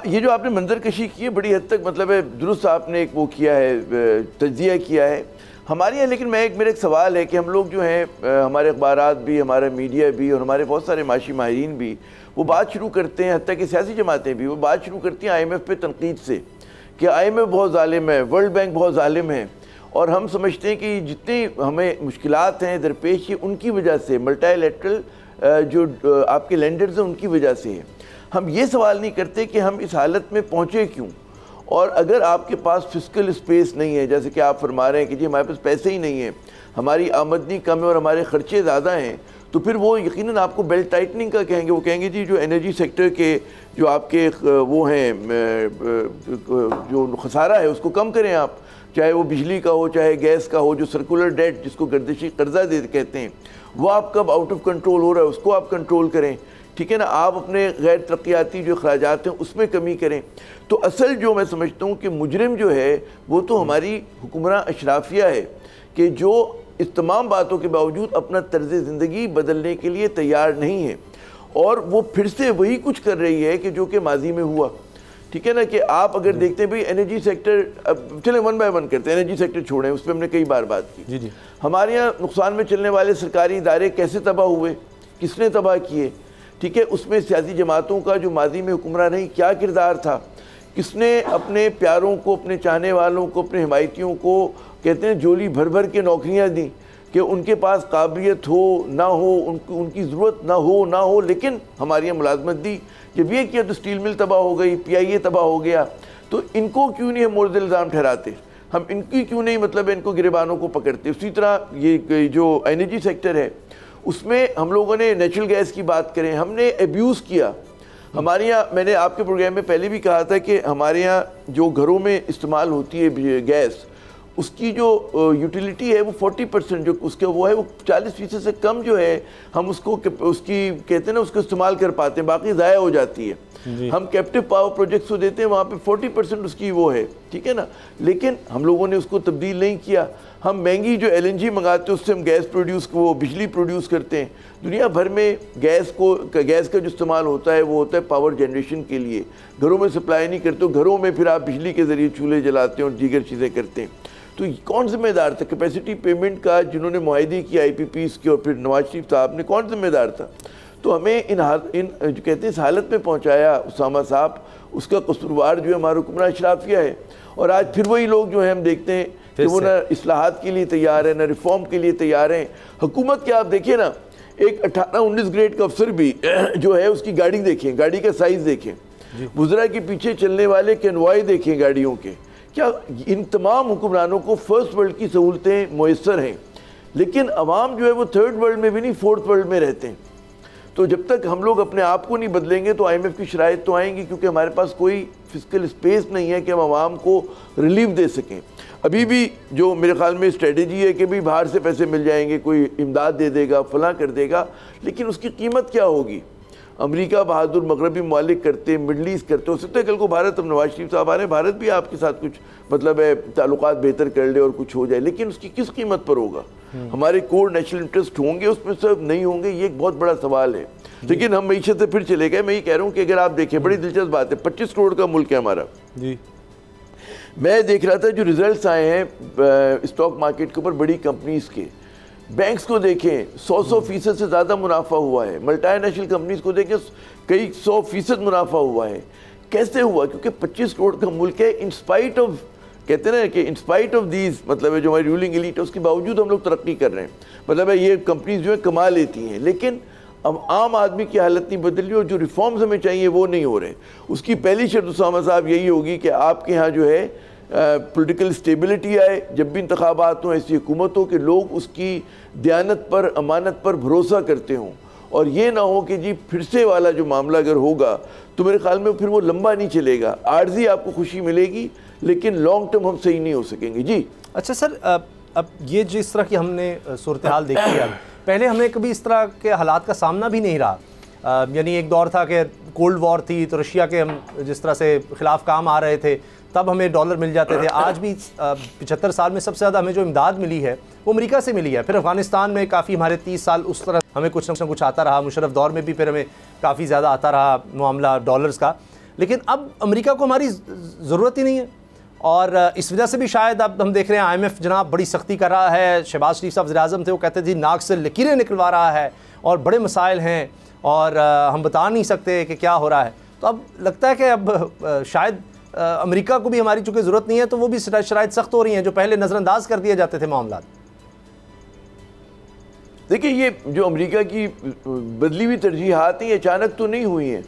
ये जो आपने मंजर कशी की है बड़ी हद तक मतलब है दुरुस्त आपने एक वो किया है, तज्जिया किया है हमारे यहाँ। लेकिन मेरा एक सवाल है कि हम लोग जो हैं, हमारे अखबारात भी, हमारा मीडिया भी और हमारे बहुत सारे माशी माहिरीन भी वो बात शुरू करते हैं, हत्ता कि सियासी जमातें भी वो बात शुरू करती हैं IMF पे तनकीद से कि IMF बहुत ज़ालिम है, वर्ल्ड बैंक बहुत ज़ालिम है, और हम समझते हैं कि जितनी हमें मुश्किलात हैं दरपेश ये उनकी वजह से, मल्टीलैटरल जो आपके लेंडर्स हैं उनकी वजह से है। हम ये सवाल नहीं करते कि हम इस हालत में पहुँचे क्यों, और अगर आपके पास फिजिकल स्पेस नहीं है, जैसे कि आप फरमा रहे हैं कि जी हमारे पास पैसे ही नहीं है, हमारी आमदनी कम है और हमारे खर्चे ज़्यादा हैं, तो फिर वो यकीनन आपको बेल्ट टाइटनिंग का कहेंगे। वो कहेंगे जी जो एनर्जी सेक्टर के जो आपके वो हैं जो खसारा है उसको कम करें आप, चाहे वो बिजली का हो चाहे गैस का हो, जो सर्कुलर डेट जिसको गर्दिशी कर्जा दे कहते हैं वो आप कब आउट ऑफ कंट्रोल हो रहा है उसको आप कंट्रोल करें, ठीक है ना। आप अपने गैर तरक्याती जो अखराजात हैं उसमें कमी करें। तो असल जो मैं समझता हूँ कि मुजरिम जो है वो तो हमारी हुक्मरान अशराफिया है कि जो इस तमाम बातों के बावजूद अपना तर्ज ज़िंदगी बदलने के लिए तैयार नहीं है और वो फिर से वही कुछ कर रही है कि जो कि माजी में हुआ, ठीक है ना। कि आप अगर देखते हैं भाई एनर्जी सेक्टर, अब चले वन बाय वन करते हैं, एनर्जी सेक्टर छोड़ें, उस पर हमने कई बार बात की। जी हमारे यहाँ नुकसान में चलने वाले सरकारी इदारे कैसे तबाह हुए, किसने तबाह किए, ठीक है। उसमें सियासी जमातों का जो माजी में हुक्मरान रही क्या किरदार था, किसने अपने प्यारों को, अपने चाहने वालों को, अपने हिमायतियों को कहते हैं झोली भर भर के नौकरियां दी कि उनके पास काबिलियत हो ना हो, उनकी ज़रूरत ना हो, लेकिन हमारी यहाँ मुलाजमत दी। जब ये किया तो स्टील मिल तबाह हो गई, PIA तबाह हो गया। तो इनको क्यों नहीं हम मोर्द इल्ज़ाम ठहराते, हम इनकी क्यों नहीं मतलब इनको गिरबानों को पकड़ते। उसी तरह ये जो एनर्जी सेक्टर है उसमें हम लोगों ने नेचुरल गैस की बात करें, हमने एब्यूज़ किया। हमारे यहाँ मैंने आपके प्रोग्राम में पहले भी कहा था कि हमारे यहाँ जो घरों में इस्तेमाल होती है गैस, उसकी जो यूटिलिटी है वो 40% जो उसका वो है वो 40% से कम जो है हम उसको उसकी कहते हैं ना उसको इस्तेमाल कर पाते हैं, बाकी ज़ाया हो जाती है। हम कैप्टिव पावर प्रोजेक्ट्स को देते हैं, वहाँ पे 40% उसकी वो है, ठीक है ना। लेकिन हम लोगों ने उसको तब्दील नहीं किया। हम महंगी जो LNG मंगाते हैं उससे हम गैस वो बिजली प्रोड्यूस करते हैं। दुनिया भर में गैस का जो इस्तेमाल होता है वो होता है पावर जनरेशन के लिए, घरों में सप्लाई नहीं करते हो, घरों में फिर आप बिजली के ज़रिए चूल्हे जलाते हैं और दीगर चीज़ें करते हैं। तो कौन जिम्मेदार था कैपेसिटी पेमेंट का, जिन्होंने मुआहदे किया IPPs के और फिर नवाज शरीफ साहब ने, कौन जिम्मेदार था। तो हमें इन जो कहते हैं इस हालत में पहुंचाया उसामा साहब, उसका कसूरवार जो है हमारा हुक्मरान अशराफिया है। और आज फिर वही लोग जो है हम देखते हैं कि वो ना इस्लाहात के लिए तैयार है, ना रिफॉर्म के लिए तैयार हैं। हुकूमत के आप देखिए ना, एक 18-19 ग्रेड का अफसर भी जो है उसकी गाड़ी देखें, गाड़ी का साइज़ देखें, गुजरा के पीछे चलने वाले कन्वॉय देखें गाड़ियों के। क्या इन तमाम हुक्मरानों को फर्स्ट वर्ल्ड की सहूलतें मुयसर हैं, लेकिन अवाम जो है वो थर्ड वर्ल्ड में भी नहीं, फोर्थ वर्ल्ड में रहते हैं। तो जब तक हम लोग अपने आप को नहीं बदलेंगे तो IMF की शराइत तो आएंगी, क्योंकि हमारे पास कोई फिजिकल स्पेस नहीं है कि हम आवाम को रिलीफ दे सकें। अभी भी जो मेरे ख्याल में स्ट्रेटजी है कि भी बाहर से पैसे मिल जाएंगे, कोई इमदाद दे देगा, फलां कर देगा, लेकिन उसकी कीमत क्या होगी। अमेरिका बहादुर मगरबी ममालिक करते, मिडल ईस्ट करते, हो सकता है कल को भारत, अब नवाज शरीफ साहब आ रहे हैं, भारत भी आपके साथ कुछ मतलब है ताल्लुकात बेहतर कर ले और कुछ हो जाए, लेकिन उसकी किस कीमत पर होगा। हमारे कोर नेशनल इंटरेस्ट होंगे उसमें, सब नहीं होंगे, ये एक बहुत बड़ा सवाल है। लेकिन हम मीशत से फिर चले गए। मैं ये कह रहा हूँ कि अगर आप देखें, बड़ी दिलचस्प बात है, 25 करोड़ का मुल्क है हमारा जी। मैं देख रहा था जो रिजल्ट्स आए हैं स्टॉक मार्केट के ऊपर बड़ी कंपनीज के, बैंक्स को देखें 100% से ज़्यादा मुनाफा हुआ है, मल्टीनेशनल कंपनीज को देखें कई 100% मुनाफा हुआ है। कैसे हुआ? क्योंकि 25 करोड़ का मुल्क है, इन स्पाइट ऑफ, कहते हैं ना कि इन स्पाइट ऑफ दीज, मतलब है जो हमारी रूलिंग एलीट है उसके बावजूद हम लोग तरक्की कर रहे हैं। मतलब है ये कंपनीज जो है कमा लेती हैं, लेकिन अब आम आदमी की हालत नहीं बदल रही और जो रिफॉर्म्स हमें चाहिए वो नहीं हो रहे। उसकी पहली शर्त उसामा साहब यही होगी कि आपके यहाँ जो है पॉलिटिकल स्टेबिलिटी आए, जब भी इंतखाबात हों ऐसी हुकूमत हो कि लोग उसकी दयानत पर, अमानत पर भरोसा करते हों, और ये ना हो कि जी फिर से वाला जो मामला अगर होगा तो मेरे ख्याल में फिर वो लंबा नहीं चलेगा। आर्जी आपको खुशी मिलेगी लेकिन लॉन्ग टर्म हम सही नहीं हो सकेंगे जी। अच्छा सर, अब ये जिस तरह की हमने सूरत हाल देखी है, पहले हमें कभी इस तरह के हालात का सामना भी नहीं रहा। यानी एक दौर था कि कोल्ड वॉर थी तो रशिया के हम जिस तरह से खिलाफ काम आ रहे थे तब हमें डॉलर मिल जाते थे। आज भी 75 साल में सबसे ज़्यादा हमें जो इमदाद मिली है वो अमेरिका से मिली है। फिर अफ़गानिस्तान में काफ़ी हमारे 30 साल उस तरह हमें कुछ ना कुछ आता रहा। मुशर्रफ दौर में भी फिर हमें काफ़ी ज़्यादा आता रहा मामला डॉलर्स का। लेकिन अब अमेरिका को हमारी ज़रूरत ही नहीं है, और इस वजह से भी शायद अब हम देख रहे हैं IMF जनाब बड़ी सख्ती कर रहा है। शहबाज शरीफ साहब वज़ीर-ए-आज़म थे, वो कहते थे नाक से लकीरें निकलवा रहा है और बड़े मसाइल हैं और हम बता नहीं सकते कि क्या हो रहा है। तो अब लगता है कि अब शायद अमेरिका को भी हमारी चूँकि ज़रूरत नहीं है तो वो भी शराइत सख्त हो रही हैं जो पहले नज़रअंदाज कर दिए जाते थे मामला। देखिए ये जो अमेरिका की बदली हुई तरजीहात हैं ये अचानक तो नहीं हुई हैं,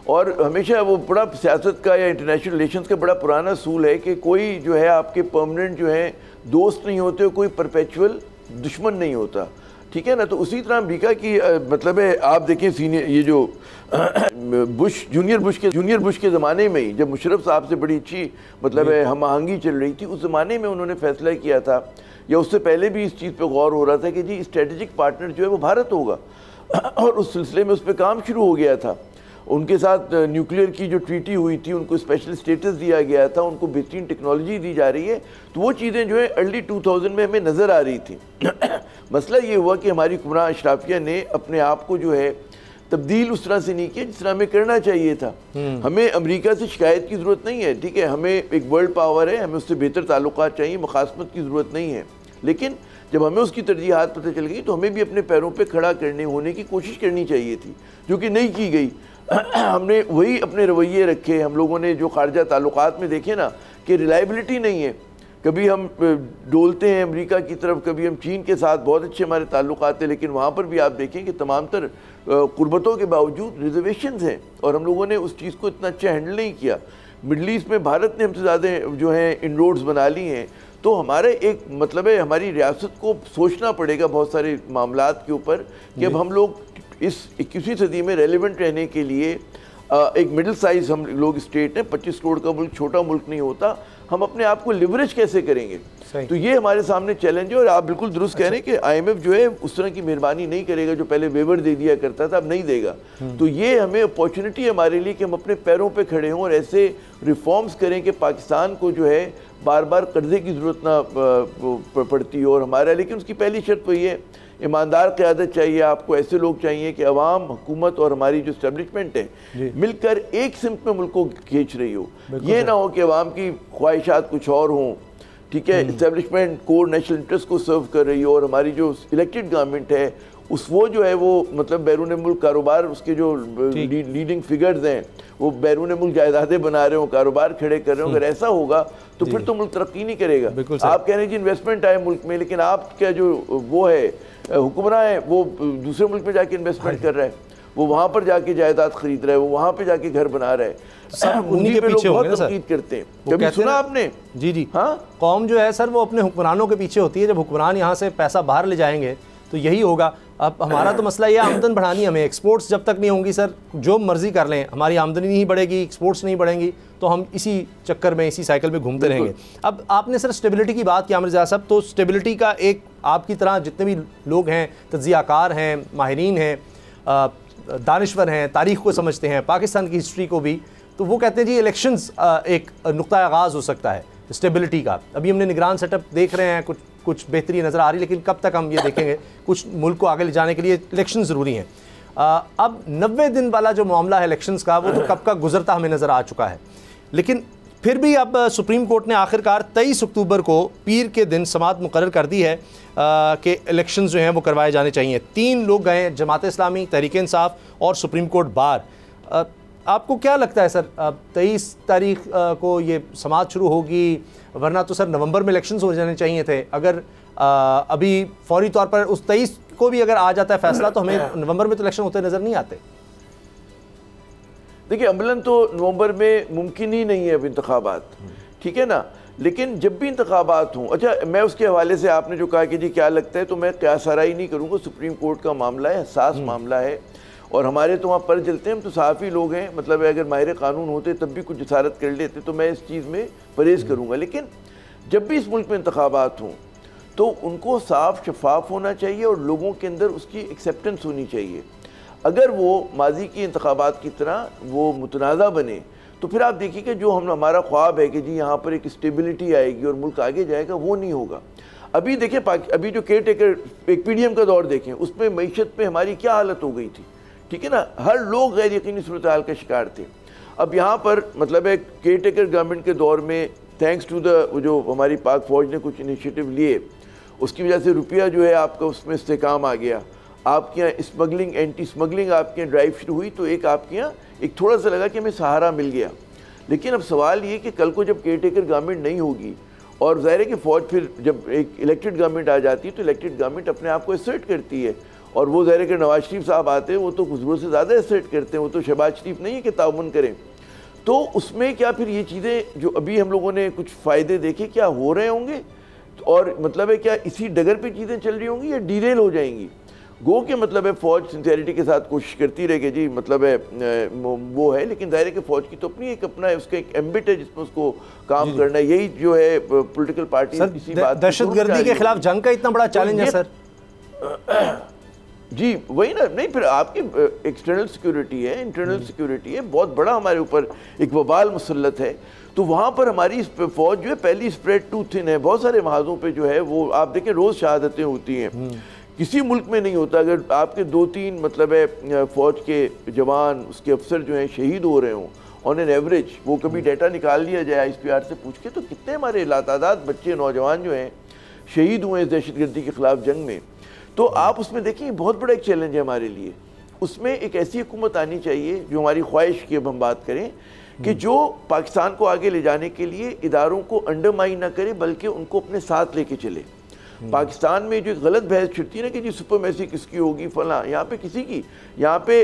और हमेशा वो बड़ा सियासत का या इंटरनेशनल रिलेशंस का बड़ा पुराना असूल है कि कोई जो है आपके परमानेंट जो है दोस्त नहीं होते, कोई परपेचुअल दुश्मन नहीं होता, ठीक है ना। तो उसी तरह अमरीका की मतलब है, आप देखें सीनियर ये जो जूनियर बुश के ज़माने में ही जब मुशर्रफ साहब से बड़ी अच्छी मतलब है हम आहंगी चल रही थी, उस ज़माने में उन्होंने फैसला किया था, या उससे पहले भी इस चीज़ पे गौर हो रहा था कि जी स्ट्रेटेजिक पार्टनर जो है वो भारत होगा और उस सिलसिले में उस पर काम शुरू हो गया था। उनके साथ न्यूक्लियर की जो ट्रीटी हुई थी, उनको स्पेशल स्टेटस दिया गया था, उनको बेहतरीन टेक्नोलॉजी दी जा रही है। तो वो चीज़ें जो है अर्ली 2000 में हमें नज़र आ रही थी। मसला ये हुआ कि हमारी हुक्मरान अशराफिया ने अपने आप को जो है तब्दील उस तरह से नहीं किया जिस तरह हमें करना चाहिए था। हमें अमेरिका से शिकायत की ज़रूरत नहीं है, ठीक है, हमें एक वर्ल्ड पावर है, हमें उससे बेहतर ताल्लुकात चाहिए, मुखासमत की ज़रूरत नहीं है। लेकिन जब हमें उसकी तरजीहात पता चल गई तो हमें भी अपने पैरों पे खड़ा करने होने की कोशिश करनी चाहिए थी, जो कि नहीं की गई। हमने वही अपने रवैये रखे। हम लोगों ने जो खारजा ताल्लुकात में देखे ना कि रिलायबिलिटी नहीं है, कभी हम डोलते हैं अमेरिका की तरफ, कभी हम चीन के साथ बहुत अच्छे हमारे ताल्लुकात हैं, लेकिन वहाँ पर भी आप देखें कि तमाम तर कुर्बतों के बावजूद रिजर्वेशंस हैं और हम लोगों ने उस चीज़ को इतना अच्छा हैंडल नहीं किया। मिडल ईस्ट में भारत ने हमसे ज़्यादा जो है इनरोड्स बना ली हैं। तो हमारे एक मतलब है हमारी रियासत को सोचना पड़ेगा बहुत सारे मामलात के ऊपर कि अब हम लोग इस 21वीं सदी में रेलिवेंट रहने के लिए एक मिडिल साइज हम लोग स्टेट हैं, 25 करोड़ का मुल्क छोटा मुल्क नहीं होता, हम अपने आप को लिवरेज कैसे करेंगे। तो ये हमारे सामने चैलेंज है। और आप बिल्कुल दुरुस्त कह रहे हैं कि IMF जो है उस तरह की मेहरबानी नहीं करेगा, जो पहले वेवर दे दिया करता था अब नहीं देगा। तो ये हमें अपॉर्चुनिटी है हमारे लिए कि हम अपने पैरों पे खड़े हों और ऐसे रिफॉर्म्स करें कि पाकिस्तान को जो है बार बार कर्जे की ज़रूरत ना पड़ती हो। और हमारा लेकिन उसकी पहली शर्त तो ये है, ईमानदार क़यादत चाहिए आपको, ऐसे लोग चाहिए कि अवाम, हुकूमत और हमारी जो इस्टेब्लिशमेंट है मिलकर एक सिमत में मुल्क को खींच रही हो। ये ना हो कि अवाम की ख्वाहिशात कुछ और हों, ठीक है, इस्टेब्लिशमेंट कोर नेशनल इंटरेस्ट को सर्व कर रही हो और हमारी जो इलेक्टेड गवर्नमेंट है उस वो जो है वो मतलब बैरून मुल्क कारोबार, उसके जो लीडिंग फिगर्स हैं वो बैरून मुल्क जायदादें बना रहे हो, कारोबार खड़े कर रहे हो। अगर ऐसा होगा तो फिर तो मुल्क तरक्की नहीं करेगा। आप कह रहे हैं जी इन्वेस्टमेंट आए मुल्क में, लेकिन आपका जो वो है हुक्मरान है वो दूसरे मुल्क में जाके इन्वेस्टमेंट कर रहा है, वो वहाँ पर जाके जायदाद खरीद रहा है, वो वहाँ पे जाके घर बना रहा है। उन्हीं के पीछे होंगे ना सर, करते हैं। कभी सुना आपने? जी हाँ, कौम जो है सर वो अपने हुक्मरानों के पीछे होती है। जब हुक्मरान यहाँ से पैसा बाहर ले जाएंगे तो यही होगा। अब हमारा तो मसला ये आमदन बढ़ानी, हमें एक्सपोर्ट्स जब तक नहीं होंगी सर, जो मर्जी कर लें, हमारी आमदनी नहीं बढ़ेगी, एक्सपोर्ट्स नहीं बढ़ेंगी, तो हम इसी चक्कर में, इसी साइकिल में घूमते रहेंगे। अब आपने सर स्टेबिलिटी की बात की आमिर ज़िया साहब, तो स्टेबिलिटी का एक आपकी तरह जितने भी लोग हैं, तज्ज़ियाकार हैं, माहिरीन हैं, दानिश्वर हैं, तारीख़ को समझते हैं, पाकिस्तान की हिस्ट्री को भी, तो वो कहते हैं जी इलेक्शंस एक नुक्ता आगाज़ हो सकता है स्टेबिलिटी का। अभी हमने निगरान सेटअप देख रहे हैं, कुछ बेहतरी नज़र आ रही है, लेकिन कब तक हम ये देखेंगे? कुछ मुल्क को आगे ले जाने के लिए इलेक्शन ज़रूरी हैं। अब 90 दिन वाला जो मामला है इलेक्शंस का, वो तो कब का गुजरता हमें नज़र आ चुका है। लेकिन फिर भी अब सुप्रीम कोर्ट ने आखिरकार 23 अक्टूबर को पीर के दिन समाअत मुकर्रर कर दी है कि इलेक्शंस जो हैं वो करवाए जाने चाहिए। 3 लोग गए, जमात इस्लामी, तहरीक इंसाफ और सुप्रीम कोर्ट बार। आपको क्या लगता है सर, 23 तारीख को ये समाअत शुरू होगी? वरना तो सर नवंबर में इलेक्शंस हो जाने चाहिए थे। अगर अभी फौरी तौर पर उस 23 को भी अगर आ जाता है फैसला, तो हमें नवंबर में तो इलेक्शन होते नज़र नहीं आते। देखिए, अमलन तो नवंबर में मुमकिन ही नहीं है अब इंतखाबात, ठीक है ना। लेकिन जब भी इंतखाबात हों, अच्छा मैं उसके हवाले से आपने जो कहा कि जी क्या लगता है, तो मैं क़यास आराई नहीं करूँगा। सुप्रीम कोर्ट का मामला है, हसास मामला है, और हमारे तो वहाँ पर जलते हैं। हम तो सहाफ़ी लोग हैं, मतलब अगर माहिर कानून होते तब भी कुछ जसारत कर लेते, तो मैं इस चीज़ में परहेज़ करूँगा। लेकिन जब भी इस मुल्क में इंतखाबात हों तो उनको साफ शफाफ होना चाहिए और लोगों के अंदर उसकी एक्सेप्टेंस होनी चाहिए। अगर वो माजी की इंतखाबात की तरह वो मुतनाज़ा बने तो फिर आप देखिए कि जो हमारा ख्वाब है कि जी यहाँ पर एक स्टेबिलिटी आएगी और मुल्क आगे जाएगा, वो नहीं होगा। अभी देखें, अभी जो केयर टेकर एक PDM का दौर देखें, उसमें मईशत पे हमारी क्या हालत हो गई थी, ठीक है ना। हर लोग गैर यकीनी सूरत हाल का शिकार थे। अब यहाँ पर मतलब एक केयर टेकर गवर्नमेंट के दौर में थैंक्स टू द जो हमारी पाक फ़ौज ने कुछ इनिशिएटिव लिए, उसकी वजह से रुपया जो है आपका उसमें इस्तेकाम आ गया। आपके यहाँ स्मगलिंग, एंटी स्मगलिंग आपके यहाँ ड्राइव शुरू हुई, तो एक आपके यहाँ एक थोड़ा सा लगा कि हमें सहारा मिल गया। लेकिन अब सवाल ये कि कल को जब केयर टेकर गवर्नमेंट नहीं होगी, और ज़ाहिर है कि फ़ौज फिर जब एक इलेक्टेड गवर्नमेंट आ जाती है तो इलेक्टेड गवर्नमेंट अपने आप को असर्ट करती है और वो ज़ाहिर है कि नवाज शरीफ साहब आते हैं, वो तो ज़रूरत से ज़्यादा एसेट करते हैं, वो तो शहबाज शरीफ नहीं है कि ताउन करें। तो उसमें क्या फिर ये चीज़ें जो अभी हम लोगों ने कुछ फ़ायदे देखे क्या हो रहे होंगे, और मतलब है क्या इसी डगर पे चीज़ें चल रही होंगी या डीरेल हो जाएंगी? गो के मतलब है फ़ौज सिंसियरिटी के साथ कोशिश करती रहे कि जी मतलब है वो है, लेकिन ज़ाहिर है कि फ़ौज की तो अपनी एक अपना है, उसका एक एम्बिट है जिसमें उसको काम करना है। यही जो है पॉलिटिकल पार्टी इसी बात दहशतगर्दी के खिलाफ जंग का इतना बड़ा चैलेंज है सर। जी वही ना, नहीं फिर आपकी एक्सटर्नल सिक्योरिटी है, इंटरनल सिक्योरिटी है, बहुत बड़ा हमारे ऊपर एक वबाल मुसल्लत है। तो वहाँ पर हमारी फ़ौज जो है पहली स्प्रेड टू थिन है, बहुत सारे महाजों पे जो है वो आप देखें रोज़ शहादतें होती हैं, किसी मुल्क में नहीं होता। अगर आपके 2-3 मतलब है फ़ौज के जवान उसके अफसर जो हैं शहीद हो रहे हों ऑन एन एवरेज, वो कभी डाटा निकाल लिया जाए ISPR से पूछ के, तो कितने हमारे लातादाद बच्चे नौजवान जो हैं शहीद हुए हैं दहशतगर्दी के ख़िलाफ़ जंग में। तो आप उसमें देखिए बहुत बड़ा एक चैलेंज है हमारे लिए। उसमें एक ऐसी हुकूमत आनी चाहिए जो हमारी ख्वाहिश की अब हम बात करें कि जो पाकिस्तान को आगे ले जाने के लिए इदारों को अंडरमाइन ना करे बल्कि उनको अपने साथ लेके चले। पाकिस्तान में जो गलत बहस छिड़ती है ना कि जी सुपरमेसी किसकी होगी फला, यहाँ पे किसी की, यहाँ पे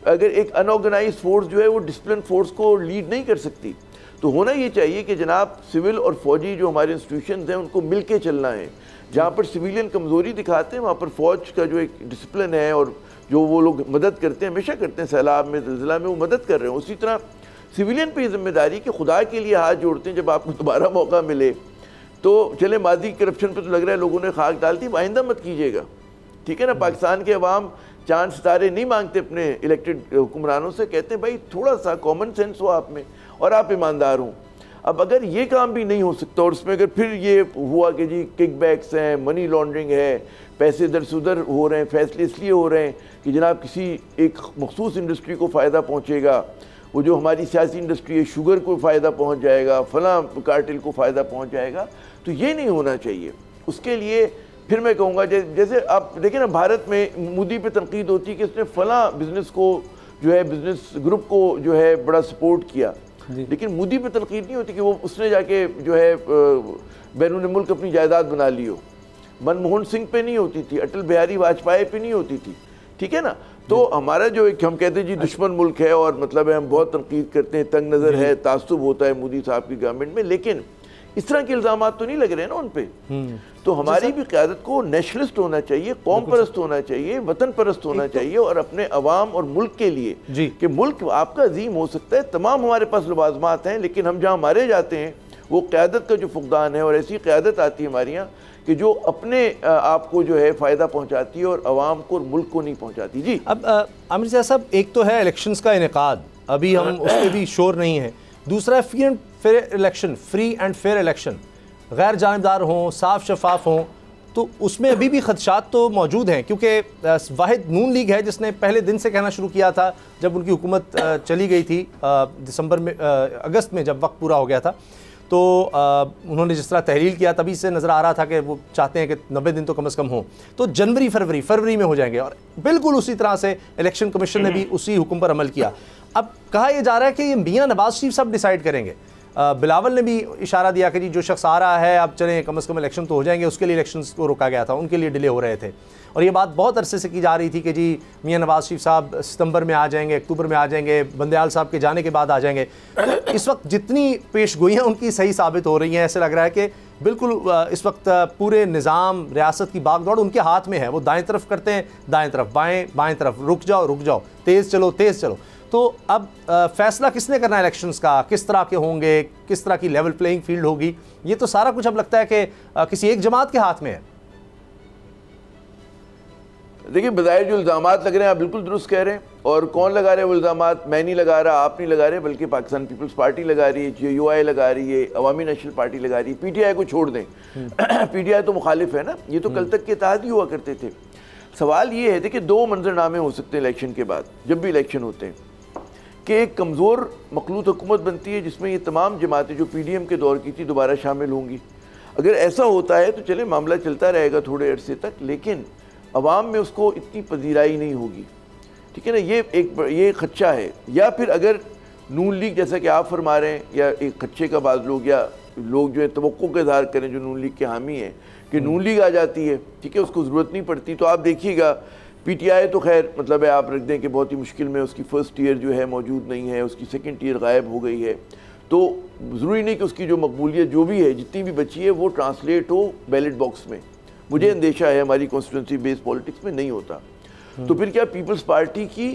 अगर एक अनऑर्गेनाइज फोर्स जो है वो डिसिप्लिन फोर्स को लीड नहीं कर सकती। तो होना ये चाहिए कि जनाब सिविल और फौजी जो हमारे इंस्टीट्यूशन हैं उनको मिल के चलना है। जहाँ पर सिविलियन कमज़ोरी दिखाते हैं वहाँ पर फ़ौज का जो एक डिसिप्लिन है और जो वो लोग मदद करते हैं, हमेशा करते हैं, सैलाब में ज़िला में वो मदद कर रहे हैं, उसी तरह सिविलियन पे जिम्मेदारी कि खुदा के लिए हाथ जोड़ते हैं। जब आपको दोबारा मौका मिले तो चले, मादी करप्शन पे तो लग रहा है लोगों ने खाक डाल दी, आइंदा मत कीजिएगा, ठीक है ना। पाकिस्तान के अवाम चांद सितारे नहीं मांगते अपने इलेक्टेड हुक्मरानों से, कहते हैं भाई थोड़ा सा कॉमन सेंस हो आप में और आप ईमानदार हों। अब अगर ये काम भी नहीं हो सकता और उसमें अगर फिर ये हुआ कि जी किकबैक्स हैं, मनी लॉन्ड्रिंग है, पैसे इधर से उधर हो रहे हैं, फैसले इसलिए हो रहे हैं कि जनाब किसी एक मखसूस इंडस्ट्री को फ़ायदा पहुँचेगा, वो जो हमारी सियासी इंडस्ट्री है शुगर को फ़ायदा पहुँच जाएगा, फलां कार्टेल को फ़ायदा पहुँच जाएगा, तो ये नहीं होना चाहिए। उसके लिए फिर मैं कहूँगा जैसे आप देखिए ना, भारत में मोदी पे तनकीद होती है कि उसने फलां बिज़नेस को जो है बिज़नेस ग्रुप को जो है बड़ा सपोर्ट किया, लेकिन मोदी पे तनकीद नहीं होती कि वो उसने जाके जो है बैरून मुल्क अपनी जायदाद बना ली हो। मनमोहन सिंह पे नहीं होती थी, अटल बिहारी वाजपेयी पे नहीं होती थी, ठीक है ना। तो हमारा जो एक हम कहते हैं जी दुश्मन मुल्क है और मतलब है हम बहुत तनकीद करते हैं, तंग नज़र है, तासुब होता है मोदी साहब की गवर्नमेंट में, लेकिन इस तरह के इल्ज़ाम तो नहीं लग रहे ना उन पे। तो हमारी भी क़यादत को नेशनलिस्ट होना चाहिए, कौम परस्त होना चाहिए, वतन परस्त होना चाहिए और अपने अवाम और मुल्क के लिए कि मुल्क आपका अजीम हो सकता है, तमाम हमारे पास लवाजमात हैं, लेकिन हम जहाँ मारे जाते हैं वो क़यादत का जो फुकदान है। और ऐसी क़यादत आती है हमारे यहाँ कि जो अपने आप को जो है फ़ायदा पहुँचाती है और अवाम को और मुल्क को नहीं पहुँचाती। जी अब आमिर ज़िया साहब, एक तो है इलेक्शंस का इनेकाद, अभी हम उस पर भी शोर नहीं है। दूसरा है फ्री एंड फेयर इलेक्शन, गैर जानिबदार हों, साफ शफाफ हों। तो उसमें अभी भी खदशात तो मौजूद हैं, क्योंकि वाहिद नून लीग है जिसने पहले दिन से कहना शुरू किया था जब उनकी हुकूमत चली गई थी दिसंबर में, अगस्त में जब वक्त पूरा हो गया था, तो उन्होंने जिस तरह तहरील किया तभी से नज़र आ रहा था कि वो चाहते हैं कि 90 दिन तो कम से कम हो, तो जनवरी फरवरी में हो जाएंगे। और बिल्कुल उसी तरह से इलेक्शन कमीशन ने भी उसी हुक्म पर अमल किया। अब कहा यह जा रहा है कि ये मियाँ नवाज शरीफ साहब डिसाइड करेंगे। बिलावल ने भी इशारा दिया कि जी जो शख्स आ रहा है अब चलें, कम से कम इलेक्शन तो हो जाएंगे, उसके लिए इलेक्शंस को रोका गया था, उनके लिए डिले हो रहे थे। और ये बात बहुत अरसे से की जा रही थी कि जी मियाँ नवाज शरीफ साहब सितंबर में आ जाएंगे, अक्टूबर में आ जाएंगे, बंदेयाल साहब के जाने के बाद आ जाएंगे। तो इस वक्त जितनी पेशगोइयाँ उनकी सही साबित हो रही हैं, ऐसे लग रहा है कि बिल्कुल इस वक्त पूरे निज़ाम रियासत की बागदौड़ उनके हाथ में है। वो दाएँ तरफ करते हैं, दाएँ तरफ, बाएँ तरफ, रुक जाओ, तेज़ चलो। तो अब फैसला किसने करना है इलेक्शंस का, किस तरह के होंगे, किस तरह की लेवल प्लेइंग फील्ड होगी, ये तो सारा कुछ अब लगता है कि किसी एक जमात के हाथ में है। देखिए बज़ाहिर जो इल्ज़ामात लग रहे हैं आप बिल्कुल दुरुस्त कह रहे हैं, और कौन लगा रहे हैं वो इल्ज़ामात? मैं नहीं लगा रहा, आप नहीं लगा रहे, बल्कि पाकिस्तान पीपल्स पार्टी लगा रही है, JUI लगा रही है, अवामी नेशनल पार्टी लगा रही है। PTI को छोड़ दें, PTI तो मुखालिफ है ना, ये तो कल तक के इत्तेहादी हुआ करते थे। सवाल ये है, देखिए 2 मंजरनामे हो सकते हैं इलेक्शन के बाद, जब भी इलेक्शन होते हैं, कि एक कमज़ोर मखलूत हुकूमत बनती है जिसमें ये तमाम जमातें जो PDM के दौर की थी दोबारा शामिल होंगी। अगर ऐसा होता है तो चले मामला चलता रहेगा थोड़े अरसे तक, लेकिन अवाम में उसको इतनी पजीराई नहीं होगी, ठीक है ना। ये खदशा है। या फिर अगर नून लीग जैसा कि आप फरमा रहे हैं, या एक खदशे का बाज़ लोग या लोग जो है तवक्को का इज़हार करें जो नून लीग के हामी हैं कि नून लीग आ जाती है, ठीक है, उसको ज़रूरत नहीं पड़ती, तो आप देखिएगा पीटीआई तो खैर मतलब है आप रख दें कि बहुत ही मुश्किल में, उसकी फर्स्ट ईयर जो है मौजूद नहीं है, उसकी सेकंड ईयर गायब हो गई है, तो ज़रूरी नहीं कि उसकी जो मकबूलियत जो भी है जितनी भी बची है वो ट्रांसलेट हो बैलेट बॉक्स में। मुझे अंदेशा है हमारी कॉन्स्टिट्यूंसी बेस्ड पॉलिटिक्स में नहीं होता। तो फिर क्या पीपल्स पार्टी की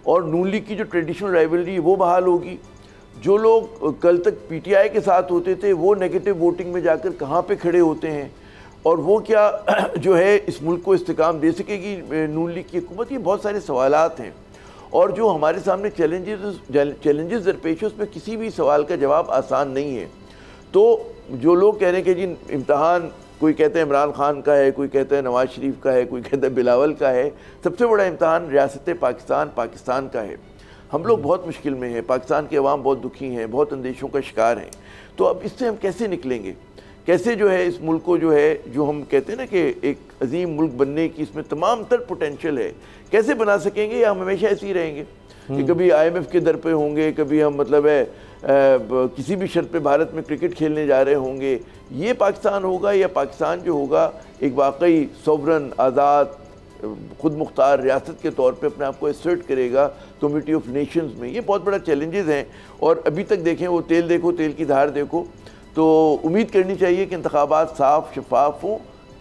और नून लीग की जो ट्रेडिशनल राइवलरी वो बहाल होगी? जो लोग कल तक पीटीआई के साथ होते थे वो नेगेटिव वोटिंग में जाकर कहाँ पे खड़े होते हैं, और वो क्या जो है इस मुल्क को इस्तेकाम दे सकेगी नून लीग की हुकूमत? ये बहुत सारे सवालात हैं, और जो हमारे सामने चैलेंजेस दरपेश है उसमें किसी भी सवाल का जवाब आसान नहीं है। तो जो लोग कह रहे हैं कि जी इम्तहान, कोई कहते हैं इमरान खान का है, कोई कहता है नवाज शरीफ का है, कोई कहता है बिलावल का है, सबसे बड़ा इम्तहान रियासत पाकिस्तान का है। हम लोग बहुत मुश्किल में हैं, पाकिस्तान के अवाम बहुत दुखी हैं, बहुत अंदेशों का शिकार हैं। तो अब इससे हम कैसे निकलेंगे? कैसे जो है इस मुल्क को जो है, जो हम कहते हैं ना कि एक अजीम मुल्क बनने की इसमें तमाम तर पोटेंशियल है, कैसे बना सकेंगे? या हम हमेशा ऐसे ही रहेंगे कि कभी IMF के दर पे होंगे, कभी हम मतलब है किसी भी शर्त पे भारत में क्रिकेट खेलने जा रहे होंगे? ये पाकिस्तान होगा, या पाकिस्तान जो होगा एक वाकई सोवरन, आज़ाद, खुद मुख्तार रियासत के तौर पे अपने आप को एसर्ट करेगा कम्युनिटी ऑफ नेशंस में? ये बहुत बड़ा चैलेंजेस हैं। और अभी तक देखें, वो तेल देखो, तेल की धार देखो, तो उम्मीद करनी चाहिए कि इंतखाबात साफ शफाफ हों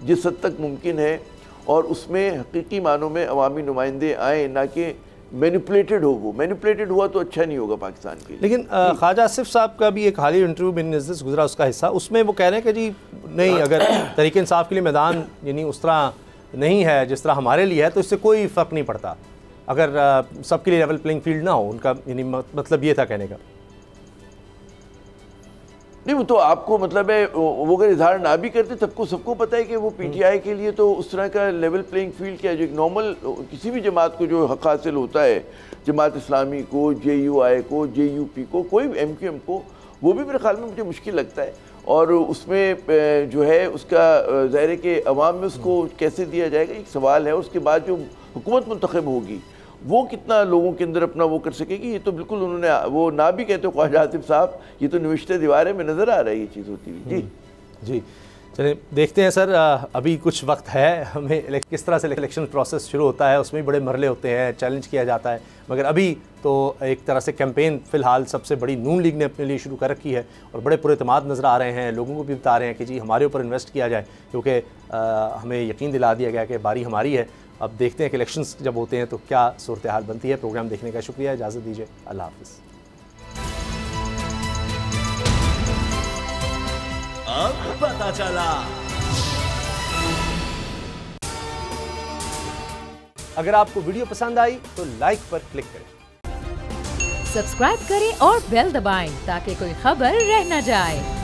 जिस हद तक मुमकिन है, और उसमें हकीकी मानों में अवामी नुमाइंदे आएँ, ना कि मैनिपुलेटेड हो। वो मैनिपुलेटेड हुआ तो अच्छा नहीं होगा पाकिस्तान के लिए। लेकिन ख्वाजा आसिफ साहब का भी एक हाल ही इंटरव्यू मेरी नज़र से गुजरा, उसका हिस्सा, उसमें वो कह रहे हैं कि जी नहीं, अगर तहरीक इंसाफ के लिए मैदान यानी उस तरह नहीं है जिस तरह हमारे लिए है, तो इससे कोई फ़र्क नहीं पड़ता अगर सबके लिए लेवल प्लेइंग फील्ड ना हो। उनका यानी मतलब ये था कहने का। नहीं, वो तो आपको मतलब है वो अगर इजहार ना भी करते, सबको पता है कि वो पीटीआई के लिए तो उस तरह का लेवल प्लेइंग फील्ड क्या है, जो एक नॉर्मल किसी भी जमात को जो हक हासिल होता है, जमात इस्लामी को, JUI को, JUP को, कोई MQM को, वो भी मेरे ख्याल में मुझे मुश्किल लगता है। और उसमें जो है उसका ज़ाहिर के अवाम में उसको कैसे दिया जाएगा एक सवाल है। उसके बाद जो हुकूमत मुंतखब होगी वो कितना लोगों के अंदर अपना वो कर सकेगी, ये तो बिल्कुल उन्होंने वो ना भी कहते हो ख्वाजा आसिफ साहब, ये तो निविश्ते दीवारें में नज़र आ रही है ये चीज़ होती हुई। जी चलिए देखते हैं सर, अभी कुछ वक्त है, हमें किस तरह से इलेक्शन प्रोसेस शुरू होता है, उसमें बड़े मरले होते हैं, चैलेंज किया जाता है, मगर अभी तो एक तरह से कैंपेन फ़िलहाल सबसे बड़ी नून लीग ने अपने लिए शुरू कर रखी है, और बड़े पुरएतमाद नज़र आ रहे हैं, लोगों को भी बता रहे हैं कि जी हमारे ऊपर इन्वेस्ट किया जाए, क्योंकि हमें यकीन दिला दिया गया कि बारी हमारी है। अब देखते हैं कि इलेक्शंस जब होते हैं तो क्या सूरत हाल बनती है। प्रोग्राम देखने का शुक्रिया, इजाज़त दीजिए, अल्लाह हाफ़िज़। अब पता चला। अगर आपको वीडियो पसंद आई तो लाइक पर क्लिक करें, सब्सक्राइब करें और बेल दबाएं ताकि कोई खबर रह न जाए।